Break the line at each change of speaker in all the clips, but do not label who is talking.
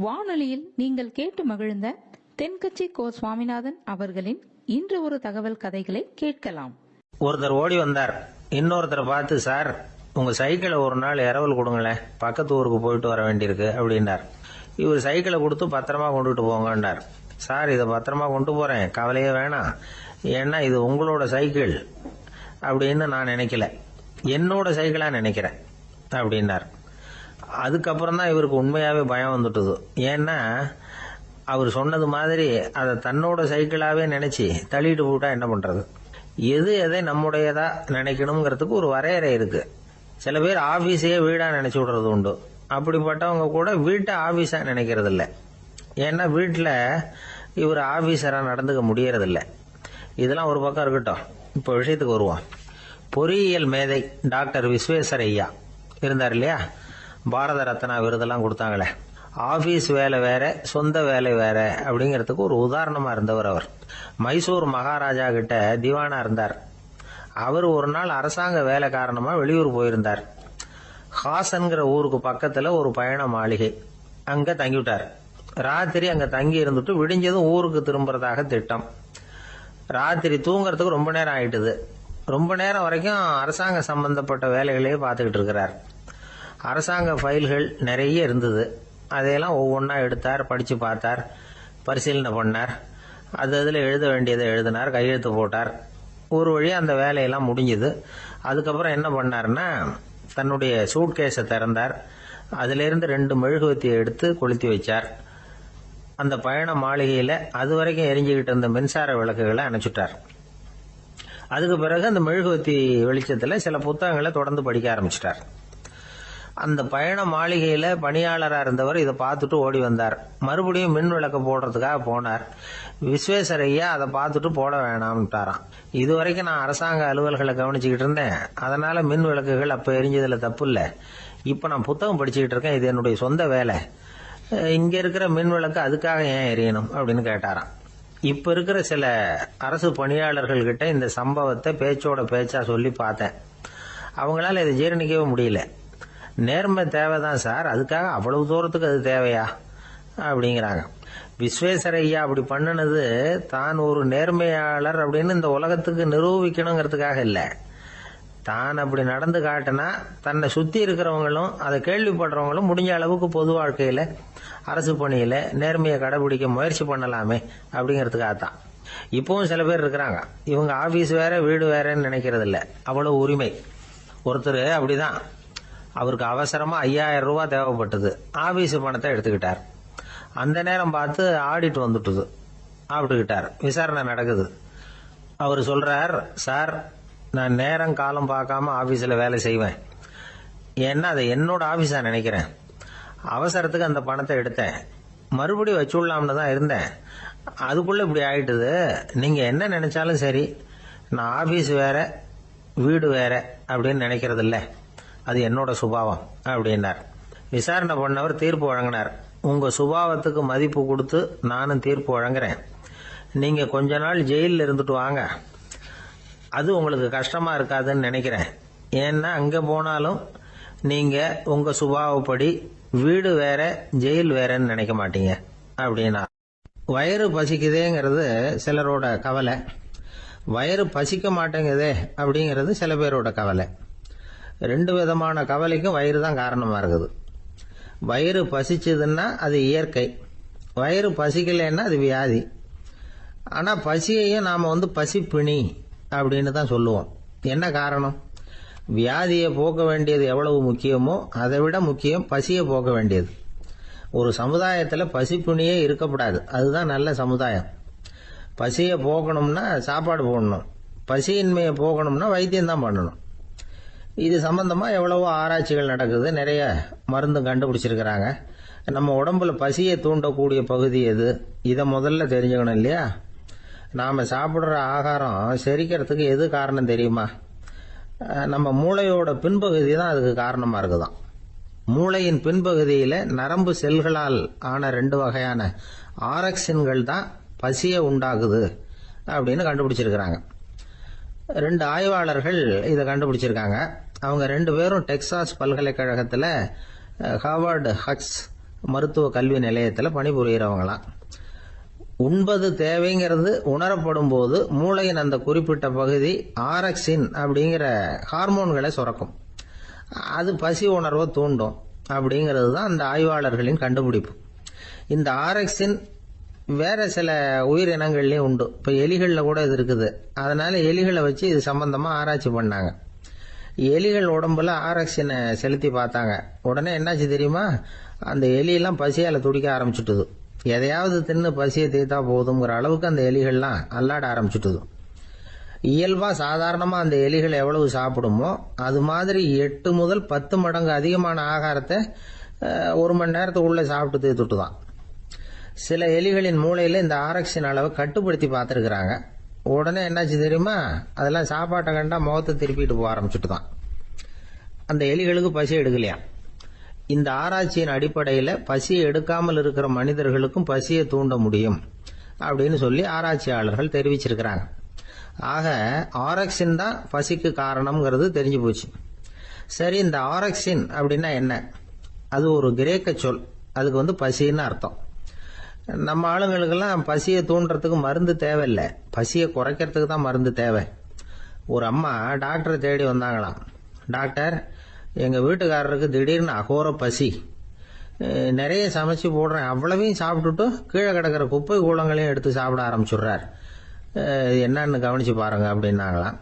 வானொலியில் நீங்கள் கேட்டு மகிழ்ந்த தென்கட்சி கோ சுவாமிநாதன் அவர்களின் இன்று ஒரு தகவல் கதைகளை கேட்கலாம்.
ஒருத்தர் ஓடி வந்தார். இன்னொருத்தரை பார்த்து, சார் உங்க சைக்கிளை ஒரு நாள் இரவல் கொடுங்களேன், பக்கத்து ஊருக்கு போயிட்டு வர வேண்டியிருக்கு அப்படின்னார். இவர் சைக்கிளை கொடுத்து பத்திரமா கொண்டுட்டு போங்கன்னார். சார் இதை பத்திரமா கொண்டு போறேன், கவலையே வேணாம், ஏன்னா இது உங்களோட சைக்கிள் அப்படின்னு நான் நினைக்கல, என்னோட சைக்கிளா நினைக்கிறேன் அப்படின்னார். அதுக்கப்புறம் தான் இவருக்கு உண்மையாவே பயம் வந்துட்டுது. ஏன்னா அவர் சொன்னது மாதிரி அதை தன்னோட சைக்கிளாவே நினைச்சு தள்ளிட்டு போட்டா என்ன பண்றது? எது எதை நம்முடையதா நினைக்கணுங்கிறதுக்கு ஒரு வரையறை இருக்கு. சில பேர் ஆபீஸையே வீடா நினைச்சு விடுறது உண்டு. அப்படிப்பட்டவங்க கூட வீட்டை ஆபீஸா நினைக்கிறது இல்லை. ஏன்னா வீட்டில் இவர் ஆபீஸரா நடந்துக்க முடியறதில்ல. இதெல்லாம் ஒரு பக்கம் இருக்கட்டும். இப்போ விஷயத்துக்கு வருவோம். பொறியியல் மேதை டாக்டர் விஸ்வேஸ்வரய்யா இருந்தார் இல்லையா, பாரத ரத்னா விருதெல்லாம் கொடுத்தாங்களே. ஆபீஸ் வேலை வேற, சொந்த வேலை வேற அப்படிங்கிறதுக்கு ஒரு உதாரணமா இருந்தவர் அவர். மைசூர் மகாராஜா கிட்ட திவானா இருந்தார். அவர் ஒரு நாள் அரசாங்க வேலை காரணமா வெளியூர் போயிருந்தார். ஹாசன்கிற ஊருக்கு பக்கத்துல ஒரு பயண மாளிகை, அங்க தங்கிவிட்டார். ராத்திரி அங்க தங்கி இருந்துட்டு விடிஞ்சதும் ஊருக்கு திரும்புறதாக திட்டம். ராத்திரி தூங்குறதுக்கு ரொம்ப நேரம் ஆயிட்டுது. ரொம்ப நேரம் வரைக்கும் அரசாங்க சம்பந்தப்பட்ட வேலைகளையே பார்த்துக்கிட்டு இருக்கிறார். அரசாங்க ஃபைல்கள் நிறைய இருந்தது. அதையெல்லாம் ஒவ்வொன்றா எடுத்தார், படிச்சு பார்த்தார், பரிசீலனை பண்ணார். அதில் எழுத வேண்டியதை எழுதினார், கையெழுத்து போட்டார். ஒரு வழியா அந்த வேலையெல்லாம் முடிஞ்சுது. அதுக்கப்புறம் என்ன பண்ணார்னா, தன்னுடைய சூட்கேஸை திறந்தார். அதிலிருந்து 2 மெழுகுவத்தியை எடுத்து கொளுத்தி வச்சார். அந்த பயண மாளிகையில் அது வரைக்கும் எரிஞ்சுக்கிட்டு இருந்த மின்சார விளக்குகளை அணைச்சுட்டார். அதுக்கு பிறகு அந்த மெழுகுவத்தி வெளிச்சத்தில் சில புத்தகங்களை தொடர்ந்து படிக்க ஆரம்பிச்சிட்டார். அந்த பயண மாளிகையில பணியாளரா இருந்தவர் இதை பார்த்துட்டு ஓடி வந்தார். மறுபடியும் மின் விளக்கு போடுறதுக்காக போனார். விஸ்வேஸ்வரய்யா அதை பார்த்துட்டு போட வேணாம்ட்டாராம். இதுவரைக்கும் நான் அரசாங்க அலுவல்களை கவனிச்சுக்கிட்டு இருந்தேன், அதனால மின் விளக்குகள் அப்ப எரிஞ்சதுல தப்பு இல்லை. இப்ப நான் புத்தகம் படிச்சுக்கிட்டு இருக்கேன், இது என்னுடைய சொந்த வேலை, இங்க இருக்கிற மின் விளக்கு அதுக்காக ஏன் எரியணும் அப்படின்னு கேட்டாராம். இப்ப இருக்கிற சில அரசு பணியாளர்கள் கிட்ட இந்த சம்பவத்தை பேச்சோட பேச்சா சொல்லி பார்த்தேன். அவங்களால இதை ஜீரணிக்கவே முடியல. நேர்மை தேவைதான் சார், அதுக்காக அவ்வளவு தூரத்துக்கு அது தேவையா அப்படிங்கிறாங்க. விஸ்வேஸ்வரய்யா அப்படி பண்ணினது தான் ஒரு நேர்மையாளர் அப்படின்னு இந்த உலகத்துக்கு நிரூபிக்கணுங்கிறதுக்காக இல்லை. தான் அப்படி நடந்து காட்டினா தன்னை சுத்தி இருக்கிறவங்களும் அதை கேள்விப்படுறவங்களும் முடிஞ்ச அளவுக்கு பொது வாழ்க்கையில அரசு பணியில நேர்மையை கடைபிடிக்க முயற்சி பண்ணலாமே அப்படிங்கிறதுக்காகத்தான். இப்பவும் சில பேர் இருக்கிறாங்க, இவங்க ஆபீஸ் வேற வீடு வேறன்னு நினைக்கிறது இல்லை, அவ்வளவு உரிமை. ஒருத்தர் அப்படிதான், அவருக்கு அவசரமா 5000 ரூபாய் தேவைப்பட்டது. ஆபீஸ் பணத்தை எடுத்துக்கிட்டார். அந்த நேரம் பார்த்து ஆடிட் வந்துட்டுது. ஆப்பிட்டுக்கிட்டார். விசாரணை நடக்குது. அவர் சொல்றார், சார் நான் நேரம் காலம் பார்க்காம ஆபீஸ்ல வேலை செய்வேன், ஏன்னா அதை என்னோட ஆபீஸா நினைக்கிறேன். அவசரத்துக்கு அந்த பணத்தை எடுத்தேன், மறுபடியும் வச்சுடலாம்னு தான் இருந்தேன், அதுக்குள்ள இப்படி ஆயிட்டுது. நீங்க என்ன நினைச்சாலும் சரி, நான் ஆபீஸ் வேற வீடு வேற அப்படின்னு நினைக்கிறது இல்லை, அது என்னோட சுபாவம் அப்படின்னார். விசாரணை பண்ணவர் தீர்ப்பு வழங்கினார். உங்க சுபாவத்துக்கு மதிப்பு கொடுத்து நானும் தீர்ப்பு வழங்குறேன். நீங்க கொஞ்ச நாள் ஜெயிலில் இருந்துட்டு வாங்க, அது உங்களுக்கு கஷ்டமா இருக்காதுன்னு நினைக்கிறேன். ஏன்னா அங்க போனாலும் நீங்க உங்க சுபாவப்படி வீடு வேற ஜெயில் வேறன்னு நினைக்க மாட்டீங்க அப்படின்னா. வயிறு பசிக்குதேங்கிறது சிலரோட கவலை, வயிறு பசிக்க மாட்டேங்குதே அப்படிங்கிறது சில பேரோட கவலை. 2 விதமான கவலைக்கும் வயிறு தான் காரணமா இருக்குது. வயிறு பசிச்சதுன்னா அது இயற்கை, வயிறு பசிக்கலைன்னா அது வியாதி. ஆனா பசியையும் நாம பசிப்பிணி அப்படின்னு தான் சொல்லுவோம். என்ன காரணம்? வியாதியை போக்க வேண்டியது எவ்வளவு முக்கியமோ அதை விட முக்கியம் பசியை போக்க வேண்டியது. ஒரு சமுதாயத்துல பசிப்பிணியே இருக்கக்கூடாது, அதுதான் நல்ல சமுதாயம். பசியை போக்கணும்னா சாப்பாடு போடணும், பசியின்மையை போக்கணும்னா வைத்தியம் தான் பண்ணணும். இது சம்பந்தமா எவ்வளவோ ஆராய்ச்சிகள் நடக்குது, நிறைய மருந்து கண்டுபிடிச்சிருக்கிறாங்க. நம்ம உடம்புல பசியை தூண்டக்கூடிய பகுதி எது, இதை முதல்ல தெரிஞ்சுக்கணும் இல்லையா? நாம சாப்பிடுற ஆகாரம் செரிக்கிறதுக்கு எது காரணம் தெரியுமா? நம்ம மூளையோட பின்பகுதி தான் அதுக்கு காரணமா இருக்குதாம். மூளையின் பின்பகுதியில நரம்பு செல்களால் ஆன 2 வகையான ஆரக்சின்கள் தான் பசியை உண்டாகுது அப்படின்னு கண்டுபிடிச்சிருக்கிறாங்க. 2 ஆய்வாளர்கள் இதை கண்டுபிடிச்சிருக்காங்க. அவங்க 2 பேரும் டெக்சாஸ் பல்கலைக்கழகத்தில் ஹார்வர்டு ஹக்ஸ் மருத்துவ கல்வி நிலையத்தில் பணிபுரிகிறவங்களாம். உண்பது தேவைங்கிறது உணரப்படும் போது மூளையின் அந்த குறிப்பிட்ட பகுதி ஆரக்சின் அப்படிங்கிற ஹார்மோன்களை சுரக்கும். அது பசி உணர்வை தூண்டும் அப்படிங்கிறது தான் அந்த ஆய்வாளர்களின் கண்டுபிடிப்பு. இந்த ஆரக்சின் வேற சில உயிரினங்கள்லயும் உண்டு. இப்போ எலிகளில் கூட இது இருக்குது. அதனால எலிகளை வச்சு இது சம்பந்தமா ஆராய்ச்சி பண்ணாங்க. எலிகள் உடம்புல ஆரக்சினை செலுத்தி பார்த்தாங்க. உடனே என்னாச்சு தெரியுமா? அந்த எலியெல்லாம் பசியால் துடிக்க ஆரம்பிச்சுட்டுது. எதையாவது தின்னு பசியை தீர்த்தா போதுங்கிற அளவுக்கு அந்த எலிகள்லாம் அல்லாட ஆரம்பிச்சுட்டுது. இயல்பா சாதாரணமா அந்த எலிகள் எவ்வளவு சாப்பிடுமோ அது மாதிரி 8 முதல் 10 மடங்கு அதிகமான ஆகாரத்தை 1 மணி நேரத்துக்குள்ள சாப்பிட்டு தீர்த்துட்டுதான். சில எலிகளின் மூளையில இந்த ஆரக்சின் அளவை கட்டுப்படுத்தி பார்த்துருக்குறாங்க. உடனே என்னாச்சு தெரியுமா? அதெல்லாம் சாப்பாட்டை கண்டா முகத்தை திருப்பிட்டு போக ஆரம்பிச்சுட்டுதான். அந்த எலிகளுக்கு பசி எடுக்கலையா? இந்த ஆராய்ச்சியின் அடிப்படையில் பசியை எடுக்காமல் இருக்கிற மனிதர்களுக்கும் பசியை தூண்ட முடியும் அப்படின்னு சொல்லி ஆராய்ச்சியாளர்கள் தெரிவிச்சிருக்கிறாங்க. ஆக ஆரக்சின் தான் பசிக்கு காரணம்ங்கிறது தெரிஞ்சு போச்சு. சரி, இந்த ஆரக்சின் அப்படின்னா என்ன? அது ஒரு கிரேக்க சொல். அதுக்கு பசின்னு அர்த்தம். நம்ம ஆளுங்களுக்கெல்லாம் பசியை தூண்டுறதுக்கு மருந்து தேவையில்லை, பசியை குறைக்கிறதுக்கு தான் மருந்து தேவை. ஒரு அம்மா டாக்டரை தேடி வந்தாங்களாம். டாக்டர், எங்கள் வீட்டுக்காரருக்கு திடீர்னு அகோர பசி, நிறைய சமைச்சு போடுறேன், அவ்வளவையும் சாப்பிட்டுட்டு கீழே கிடக்கிற குப்பை கூலங்களையும் எடுத்து சாப்பிட ஆரம்பிச்சுடுறார், என்னன்னு கவனிச்சு பாருங்க அப்படின்னாங்களாம்.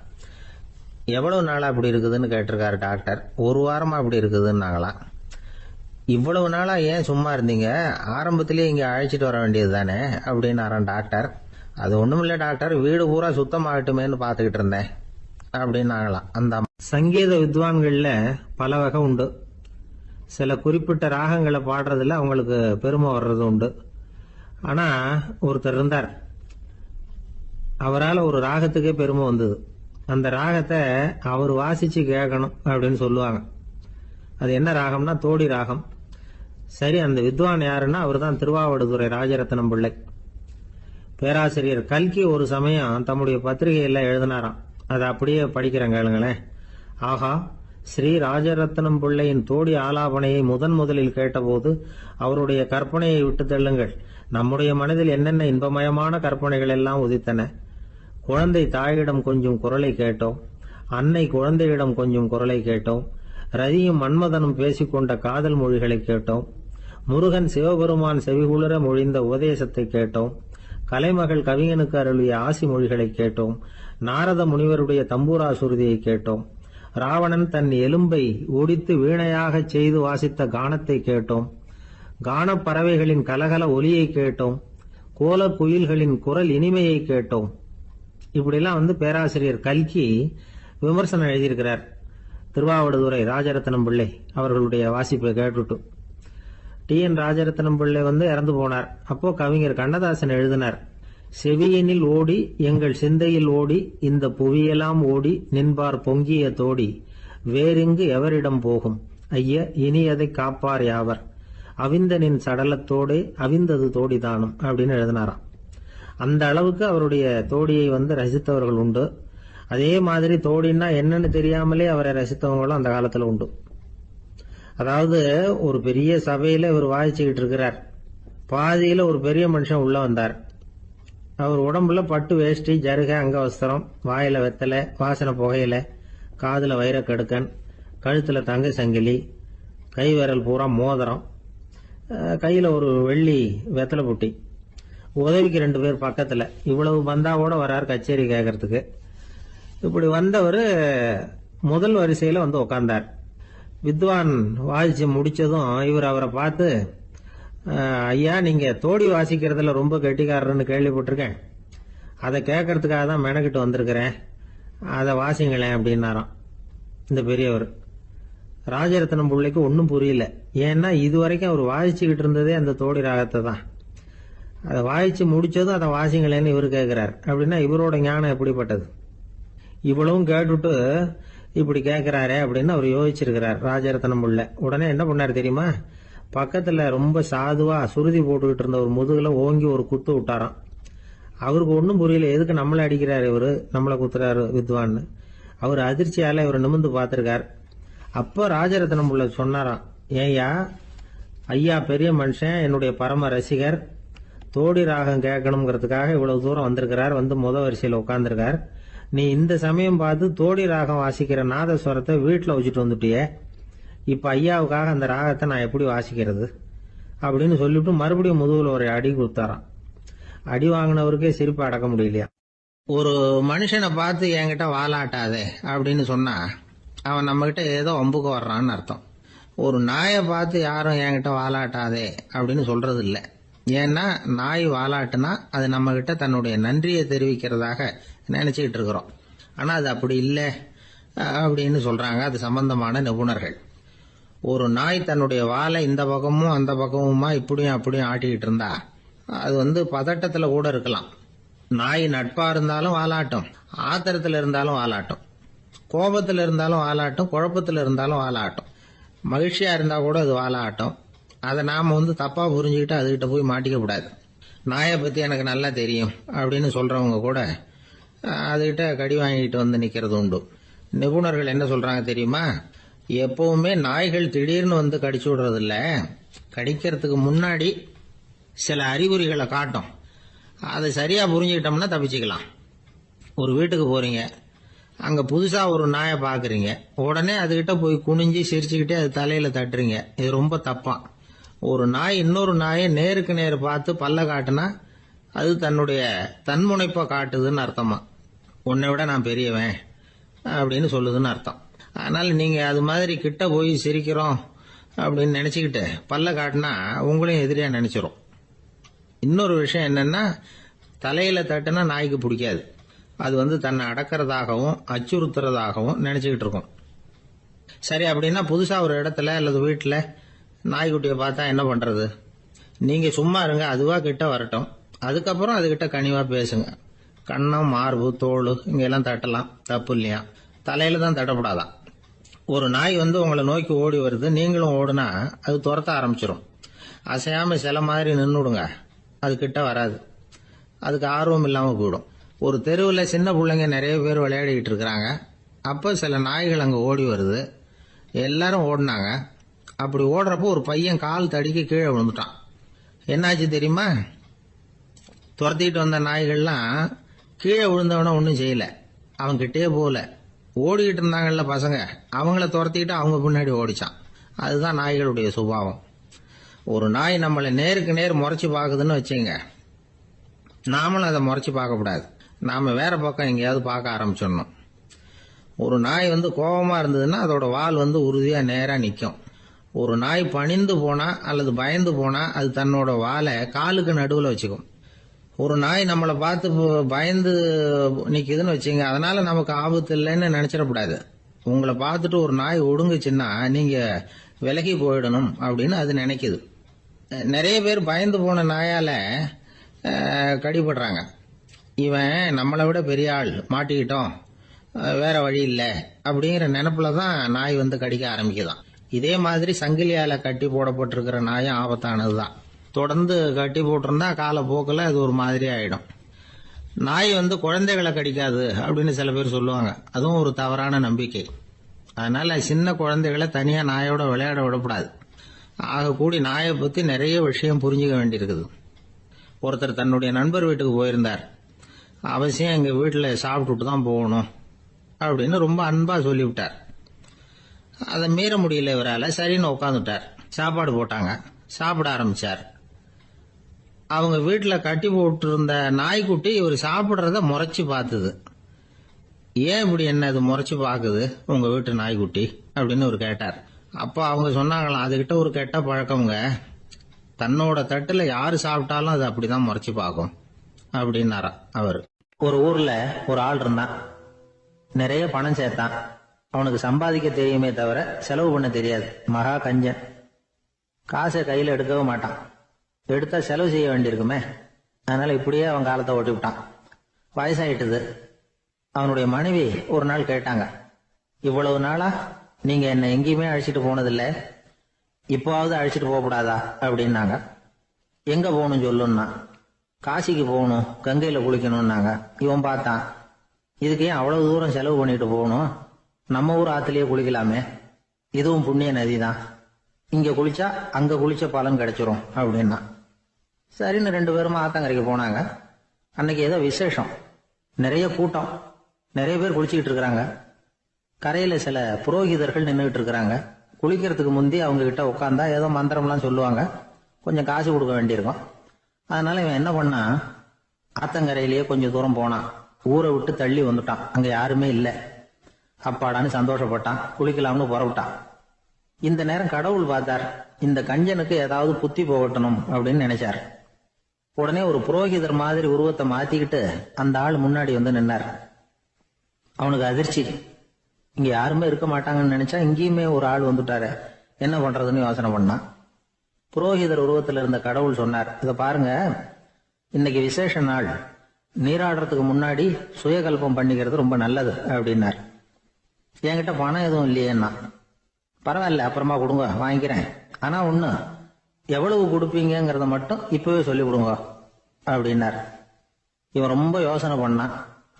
எவ்வளவு நாளாக அப்படி இருக்குதுன்னு கேட்டிருக்காரு டாக்டர். 1 வாரமாக அப்படி இருக்குதுன்னாங்களாம். இவ்வளவு நாளா ஏன் சும்மா இருந்தீங்க? ஆரம்பத்திலேயே இங்கே அழைச்சிட்டு வர வேண்டியது தானே அப்படின்னாரான் டாக்டர். அது ஒன்றும் இல்லை டாக்டர், வீடு பூரா சுத்தமாகட்டுமேன்னு பார்த்துக்கிட்டு இருந்தேன் அப்படின்னாங்களாம் அந்த அம்மா. சங்கீத வித்வான்களில் பல வகை உண்டு. சில குறிப்பிட்ட ராகங்களை பாடுறதுல அவங்களுக்கு பெருமை வர்றது உண்டு. ஆனால் ஒருத்தர் இருந்தார், அவரால் ஒரு ராகத்துக்கே பெருமை வந்தது. அந்த ராகத்தை அவர் வாசிச்சு கேட்கணும் அப்படின்னு சொல்லுவாங்க. அது என்ன ராகம்னா தோடி ராகம். சரி, அந்த வித்வான் யாருன்னா அவர் தான் திருவாவடுதுறை ராஜரத்னம் பிள்ளை. பேராசிரியர் கல்கி ஒரு சமயம் தம்முடைய பத்திரிகையில் எழுதினாராம். அதை அப்படியே படிக்கிறேன் கேளுங்களேன். ஆகா, ஸ்ரீ ராஜரத்னம் பிள்ளையின் தோடி ஆலாபனையை முதலில் கேட்டபோது அவருடைய கற்பனையை விட்டு தள்ளுங்கள். நம்முடைய மனதில் என்னென்ன இன்பமயமான கற்பனைகள் எல்லாம் உதித்தன. குழந்தை தாயிடம் கொஞ்சம் குரலை கேட்டோம், அன்னை குழந்தையிடம் கொஞ்சம் குரலை கேட்டோம், ரதியும் மன்மதனும் பேசிக்கொண்ட காதல் மொழிகளை கேட்டோம், முருகன் சிவபெருமான் செவிகுளிர மொழிந்த உபதேசத்தை கேட்டோம், கலைமகள் கவிஞனுக்கு அருளிய ஆசி மொழிகளை கேட்டோம், நாரத முனிவருடைய தம்பூரா சுருதியை கேட்டோம், ராவணன் தன் எலும்பை ஒடித்து வீணையாகச் செய்து வாசித்த கானத்தை கேட்டோம், கானப் பறவைகளின் கலகல ஒலியை கேட்டோம், கோல குயில்களின் குரல் இனிமையை கேட்டோம். இப்படிலாம் பேராசிரியர் கல்கி விமர்சனம் எழுதியிருக்கிறார். திருவாவடுதுறை ராஜரத்னம் பிள்ளை அவர்களுடைய வாசிப்பை கேட்டுட்டு டி.என். ராஜரத்னம் பிள்ளை இறந்து போனார். அப்போ கவிஞர் கண்ணதாசன் எழுதினார், செவியனில் ஓடி எங்கள் சிந்தையில் ஓடி இந்த புவியெல்லாம் ஓடி நின்பார் பொங்கிய தோடி வேறிங்கு எவரிடம் போகும் ஐய இனி அதை காப்பார் யாவர் அவிந்தனின் சடலத்தோடே அவிந்தது தோடிதானும் அப்படின்னு எழுதினாராம். அந்த அளவுக்கு அவருடைய தோடியை ரசித்தவர்கள் உண்டு. அதே மாதிரி தோடின்னா என்னன்னு தெரியாமலே அவரை ரசித்தவங்களும் அந்த காலத்துல உண்டு. அதாவது ஒரு பெரிய சபையில இவர் வாசிச்சுக்கிட்டு இருக்கிறார். பாதியில ஒரு பெரிய மனுஷன் உள்ள வந்தார். அவர் உடம்புல பட்டு வேஷ்டி, ஜருகை, அங்கவஸ்திரம், வாயில வெத்தலை, வாசனை புகையில, காதுல வைரக்கடுக்கன், கழுத்துல தங்க சங்கிலி, கை விரல் பூரா மோதிரம், கையில ஒரு வெள்ளி வெத்தலை புட்டி, உதவிக்கு 2 பேர் பக்கத்துல. இவ்வளவு பந்தாவோட வரார் கச்சேரி கேட்கறதுக்கு. இப்படி வந்தவர் முதல் வரிசையில உட்கார்ந்தார். வித்வான் வாசிச்சு முடிச்சதும் இவர் அவரை பார்த்து, ஐயா, நீங்க தோடி வாசிக்கிறதுல ரொம்ப கெட்டிக்காரர்னு கேள்விப்பட்டிருக்கேன், அதை கேட்கறதுக்காக தான் மெனக்கிட்டு வந்திருக்கிறேன், அதை வாசிங்களேன் அப்படின்னாராம் இந்த பெரியவர். ராஜரத்னம் பிள்ளைக்கு ஒன்றும் புரியல. ஏன்னா இதுவரைக்கும் அவர் வாசிச்சுக்கிட்டு இருந்ததே அந்த தோடி ராகத்தை தான். அதை வாசிச்சு முடிச்சதும் அதை வாசிங்களேன்னு இவர் கேட்கிறார். அப்படின்னா இவரோட ஞானம் எப்படிப்பட்டது? இவ்வளவும் கேட்டுட்டு இப்படி கேட்கிறாரே அப்படின்னு அவர் யோசிச்சிருக்கிறார் ராஜரத்னம் பிள்ளை. உடனே என்ன பண்ணாரு தெரியுமா? பக்கத்துல ரொம்ப சாதுவா சுருதி போட்டுக்கிட்டு இருந்த ஒரு முதுகுல ஓங்கி ஒரு குத்து விட்டாராம். அவருக்கு ஒன்றும் புரியல, எதுக்கு நம்மளை அடிக்கிறாரு இவரு, நம்மளை குத்துறாரு வித்வான்னு. அவர் அதிர்ச்சியால இவர் நிமிர்ந்து பார்த்திருக்கார். அப்ப ராஜரத்னம் பிள்ளை சொன்னாராம், ஏய்யா, ஐயா பெரிய மனுஷன், என்னுடைய பரம ரசிகர், தோடி ராகம் கேட்கணுங்கிறதுக்காக இவ்வளவு தூரம் வந்திருக்கிறார். வந்து வரிசையில் உட்கார்ந்துருக்கார். நீ இந்த சமயம் பார்த்து தோடி ராகம் வாசிக்கிற நாதஸ்வரத்தை வீட்டில் வச்சுட்டு வந்துட்டியே, இப்ப ஐயாவுக்காக அந்த ராகத்தை நான் எப்படி வாசிக்கிறது அப்படின்னு சொல்லிவிட்டு மறுபடியும் முதுகுல ஒரு அடி கொடுத்தாராம். அடி வாங்கினவருக்கே சிரிப்பு அடக்க முடியலையா. ஒரு மனுஷனை பார்த்து என்கிட்ட வாலாட்டாதே அப்படின்னு சொன்னா அவன் நம்ம கிட்ட ஏதோ வம்புக்கு வர்றான்னு அர்த்தம். ஒரு நாயை பார்த்து யாரும் என்கிட்ட வாலாட்டாதே அப்படின்னு சொல்றது இல்லை. ஏன்னா நாய் வாலாட்டுனா அது நம்ம கிட்ட தன்னுடைய நன்றியை தெரிவிக்கிறதாக நினைச்சுக்கிட்டு இருக்கிறோம். ஆனா அது அப்படி இல்லை அப்படின்னு சொல்றாங்க அது சம்பந்தமான நிபுணர்கள். ஒரு நாய் தன்னுடைய வாலை இந்த பக்கமும் அந்த பக்கமுமா இப்படியும் அப்படியும் ஆட்டிக்கிட்டு இருந்தா அது பதட்டத்துல கூட இருக்கலாம். நாய் நட்பா இருந்தாலும் வாலாட்டும், ஆத்திரத்துல இருந்தாலும் வாலாட்டும், கோபத்துல இருந்தாலும் வாலாட்டும், குழப்பத்துல இருந்தாலும் வாலாட்டும், மகிழ்ச்சியா இருந்தா கூட அது வாலாட்டும். அதை நாம தப்பா புரிஞ்சுக்கிட்டு அதுகிட்ட போய் மாட்டிக்க கூடாது. நாயை பத்தி எனக்கு நல்லா தெரியும் அப்படின்னு சொல்றவங்க கூட அதுகிட்ட கடி வாங்கிட்டு நிக்கிறது உண்டு. நிபுணர்கள் என்ன சொல்றாங்க தெரியுமா? எப்பவுமே நாய்கள் திடீர்னு கடிச்சு விடுறது இல்ல, கடிக்கிறதுக்கு முன்னாடி சில அறிகுறிகளை காட்டும். அதை சரியா புரிஞ்சுக்கிட்டோம்னா தப்பிச்சுக்கலாம். ஒரு வீட்டுக்கு போறீங்க, அங்க புதுசா ஒரு நாயை பாக்குறீங்க, உடனே அதுகிட்ட போய் குனிஞ்சு சிரிச்சுக்கிட்டே அது தலையில தட்டுறீங்க. இது ரொம்ப தப்பா. ஒரு நாய் இன்னொரு நாயை நேருக்கு நேர் பார்த்து பல்ல காட்டுனா அது தன்னுடைய தன்முனைப்பை காட்டுதுன்னு அர்த்தமா. உன்னை விட நான் பெரியவன் அப்படின்னு சொல்லுதுன்னு அர்த்தம். அதனால நீங்க அது மாதிரி கிட்ட போய் சிரிக்கிறோம் அப்படின்னு நினைச்சுக்கிட்டு பல்ல காட்டினா உங்களையும் எதிரியா நினைச்சிரும். இன்னொரு விஷயம் என்னன்னா, தலையில தட்டுனா நாய்க்கு பிடிக்காது. அது தன்னை அடக்கிறதாகவும் அச்சுறுத்துறதாகவும் நினைச்சுக்கிட்டு இருக்கும். சரி, அப்படின்னா புதுசா ஒரு இடத்துல அல்லது வீட்டுல நாய்க்குட்டியை பார்த்தா என்ன பண்றது? நீங்க சும்மா இருங்க, அதுவா கிட்ட வரட்டும். அதுக்கப்புறம் அதுகிட்ட கனிவா பேசுங்க. கண்ணம், மார்பு, தோல் இங்கெல்லாம் தட்டலாம், தப்பு இல்லையா? தலையில தான் தட்டப்படாதான். ஒரு நாய் உங்களை நோக்கி ஓடி வருது, நீங்களும் ஓடுனா அது துரத்த ஆரம்பிச்சிடும். அசையாம சில மாதிரி நின்றுடுங்க, அது கிட்ட வராது. அதுக்கு ஆர்வம் இல்லாம போயிடும். ஒரு தெருவில் சின்ன பிள்ளைங்க நிறைய பேர் விளையாடிக்கிட்டு இருக்கிறாங்க. அப்ப சில நாய்கள் அங்க ஓடி வருது. எல்லாரும் ஓடினாங்க. அப்படி ஓடுறப்போ ஒரு பையன் கால் தடிக்க கீழே விழுந்துட்டான். என்னாச்சு தெரியுமா? துரத்திட்டு வந்த நாய்கள்லாம் கீழே விழுந்தவன ஒன்றும் செய்யல, அவன் கிட்டே போகல. ஓடிக்கிட்டு இருந்தாங்கல்ல பசங்க, அவங்கள துரத்திக்கிட்டு அவங்க பின்னாடி ஓடிச்சான். அதுதான் நாய்களுடைய சுபாவம். ஒரு நாய் நம்மளை நேருக்கு நேர் முறைச்சு பாக்குதுன்னு வச்சுங்க, நாமளும் அதை முறைச்சு பார்க்க கூடாது. நாம வேற பக்கம் எங்கேயாவது பார்க்க ஆரம்பிச்சிடணும். ஒரு நாய் கோபமா இருந்ததுன்னா அதோட வால் உறுதியா நேரா நிக்கும். ஒரு நாய் பணிந்து போனா அல்லது பயந்து போனா அது தன்னோட வாலை காலுக்கு நடுவுல வச்சுக்கும். ஒரு நாய் நம்மளை பார்த்து பயந்து நிக்குதுன்னு வச்சுங்க, அதனால நமக்கு ஆபத்து இல்லைன்னு நினைச்சிடக்கூடாது. உங்களை பார்த்துட்டு ஒரு நாய் ஒடுங்குச்சுன்னா நீங்க விலகி போயிடணும் அப்படின்னு அது நினைக்குது. நிறைய பேர் பயந்து போன நாயால கடிபடுறாங்க. இவன் நம்மளை விட பெரிய ஆள், மாட்டிக்கிட்டோம், வேற வழி இல்லை அப்படிங்கிற நினைப்புல தான் நாய் கடிக்க ஆரம்பிக்குதான். இதே மாதிரி சங்கிலியால கட்டி போடப்பட்டிருக்கிற நாயும் ஆபத்தானதுதான். தொடர்ந்து கட்டி போட்டிருந்தா காலப்போக்கில் அது ஒரு மாதிரி ஆயிடும். நாய் குழந்தைகளை கடிக்காது அப்படின்னு சில பேர் சொல்லுவாங்க. அதுவும் ஒரு தவறான நம்பிக்கை. அதனால சின்ன குழந்தைகளை தனியா நாயோட விளையாட விடக்கூடாது. ஆக கூடி நாயை பத்தி நிறைய விஷயம் புரிஞ்சுக்க வேண்டியிருக்குது. ஒருத்தர் தன்னுடைய நண்பர் வீட்டுக்கு போயிருந்தார். அவசியம் எங்க வீட்டுல சாப்பிட்டுட்டு தான் போகணும் அப்படின்னு ரொம்ப அன்பா சொல்லிவிட்டார். அதை மீற முடியல இவரால. சரின்னு உட்காந்துட்டார். சாப்பாடு போட்டாங்க, சாப்பிட ஆரம்பிச்சார். அவங்க வீட்டுல கட்டி போட்டு இருந்த நாய்க்குட்டி இவர் சாப்பிடுறத முறைச்சு பார்த்தது. ஏன் இப்படி என்ன இது முறைச்சு பாக்குது உங்க வீட்டு நாய்க்குட்டி அப்படின்னு அவர் கேட்டார். அப்போ அவங்க சொன்னாங்களாம், அதுகிட்ட ஒரு கெட்ட பழக்கம்ங்க, தன்னோட தட்டுல யாரு சாப்பிட்டாலும் அது அப்படிதான் முறைச்சு பார்க்கும் அப்படின்னாரா அவர். ஒரு ஊர்ல ஒரு ஆள் இருந்தான். நிறைய பணம் சேர்த்தான். அவனுக்கு சம்பாதிக்க தெரியுமே தவிர செலவு பண்ண தெரியாது. மகா கஞ்சன். காசை கையில எடுக்கவும் மாட்டான். எடுத்தா செலவு செய்ய வேண்டியிருக்குமே. அதனால இப்படியே அவன் காலத்தை ஓட்டி விட்டான். வயசாயிட்டுது. அவனுடைய மனைவி ஒரு நாள் கேட்டாங்க, இவ்வளவு நாளா நீங்க என்ன எங்கேயுமே அழைச்சிட்டு போனதில்ல, இப்போவாவது அழைச்சிட்டு போகக்கூடாதா அப்படின்னாங்க. எங்க போகணும் சொல்லுன்னா. காசிக்கு போகணும், கங்கையில குளிக்கணும்னாங்க. இவன் பார்த்தான், இதுக்கு ஏன் அவ்வளவு தூரம் செலவு பண்ணிட்டு போகணும், நம்ம ஊர் ஆத்துலயே குளிக்கலாமே, இதுவும் புண்ணிய நதி தான், இங்க குளிச்சா அங்க குளிச்ச பலன் கிடைச்சிரும் அப்படின்னா. சரின்னு 2 பேரும் ஆத்தங்கரைக்கு போனாங்க. அன்னைக்கு ஏதோ விசேஷம், நிறைய கூட்டம், நிறைய பேர் குளிச்சுக்கிட்டு இருக்கிறாங்க. கரையில சில புரோகிதர்கள் நின்றுகிட்டு இருக்கிறாங்க. குளிக்கிறதுக்கு முந்தி அவங்க கிட்ட உட்காந்தா ஏதோ மந்திரம்லாம் சொல்லுவாங்க, கொஞ்சம் காசு கொடுக்க வேண்டியிருக்கும். அதனால இவன் என்ன பண்ணா, ஆத்தங்கரையிலேயே கொஞ்சம் தூரம் போனான். ஊரை விட்டு தள்ளி வந்துட்டான், அங்க யாருமே இல்லை. அப்பாடான்னு சந்தோஷப்பட்டான், குளிக்கலாம்னு புறப்பட்டான். இந்த நேரம் கடவுள் பார்த்தார், இந்த கஞ்சனுக்கு ஏதாவது புத்தி போகட்டணும் அப்படின்னு நினைச்சார். உடனே ஒரு புரோகிதர் மாதிரி உருவத்தை மாத்திக்கிட்டு அந்த ஆள் முன்னாடி வந்து நின்னார். அவனுக்கு அதிர்ச்சி, இங்க யாருமே இருக்க மாட்டாங்கன்னு நினைச்சா இங்கேயுமே ஒரு ஆள் வந்துட்டாரு, என்ன பண்றதுன்னு யோசனை பண்ணான். புரோகிதர் உருவத்தில் இருந்த கடவுள் சொன்னார், இதை பாருங்க, இன்னைக்கு விசேஷ நாள், நீராடுறதுக்கு முன்னாடி சுயகல்பம் பண்ணிக்கிறது ரொம்ப நல்லது அப்படின்னார். என்கிட்ட பணம் எதுவும் இல்லையேன்னா. பரவாயில்ல, அப்புறமா கொடுங்க, வாங்கிக்கிறேன். ஆனா ஒண்ணு, எவ்வளவு கொடுப்பீங்கிறத மட்டும் இப்பவே சொல்லி கொடுங்க அப்படின்னார். இவன் ரொம்ப யோசனை பண்ணான்.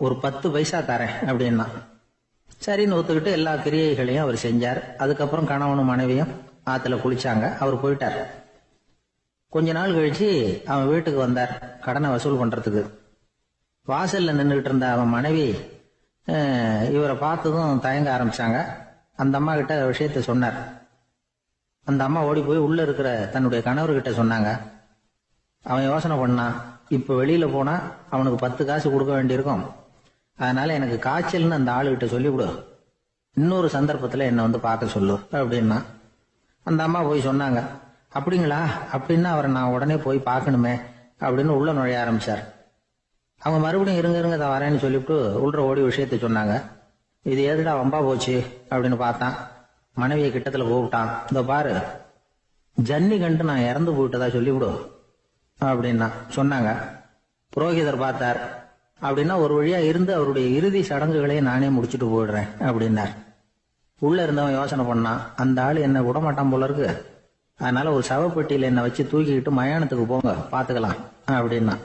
ஒரு 10 பைசா தரேன் அப்படின்னா. சரின்னு ஒத்துக்கிட்டு எல்லா கிரியைகளையும் அவர் செஞ்சார். அதுக்கப்புறம் கணவனும் மனைவியும் ஆத்துல குளிச்சாங்க. அவர் போயிட்டார். கொஞ்ச நாள் கழிச்சு அவன் வீட்டுக்கு வந்தார் கடனை வசூல் பண்றதுக்கு. வாசல்ல நின்றுகிட்டு இருந்த அவன் மனைவி இவரை பார்த்ததும் தயங்க ஆரம்பிச்சாங்க. அந்த அம்மா கிட்ட விஷயத்த சொன்னார். அந்த அம்மா ஓடி போய் உள்ள இருக்கிற தன்னுடைய கணவர்கிட்ட சொன்னாங்க. அவன் யோசனை பண்ணான், இப்ப வெளியில போனா அவனுக்கு 10 காசு கொடுக்க வேண்டியிருக்கும், அதனால எனக்கு காய்ச்சல்னு அந்த ஆளுகிட்ட சொல்லிவிடு, இன்னொரு சந்தர்ப்பத்துல என்ன வந்து பார்க்க சொல்லு அப்படின்னா. அந்த அம்மா போய் சொன்னாங்க. அப்படிங்களா, அப்படின்னா அவரை நான் உடனே போய் பார்க்கணுமே அப்படின்னு உள்ள நுழைய ஆரம்பிச்சார். அவங்க மறுபடியும் இருங்க தான் வரேன்னு சொல்லிவிட்டு உள்ள ஓடி விஷயத்த சொன்னாங்க. இது எதுடா வம்பா போச்சு அப்படின்னு பார்த்தான். மனைவியை கிட்டத்துல கூப்பிட்டான். இந்த பாரு, ஜன்னி கண்டு நான் இறந்து போயிட்டதா சொல்லிவிடு அப்படின்னா சொன்னாங்க. புரோகிதர் பார்த்தார். அப்படின்னா ஒரு வழியா இருந்து அவருடைய இறுதி சடங்குகளையும் நானே முடிச்சுட்டு போயிடுறேன் அப்படின்னார். உள்ள இருந்தவன் யோசனை பண்ணான், அந்த ஆள் என்ன விட மாட்டான் போல இருக்கு, அதனால ஒரு சவப்பெட்டியில என்னை வச்சு தூக்கிக்கிட்டு மயானத்துக்கு போங்க, பாத்துக்கலாம் அப்படின்னா.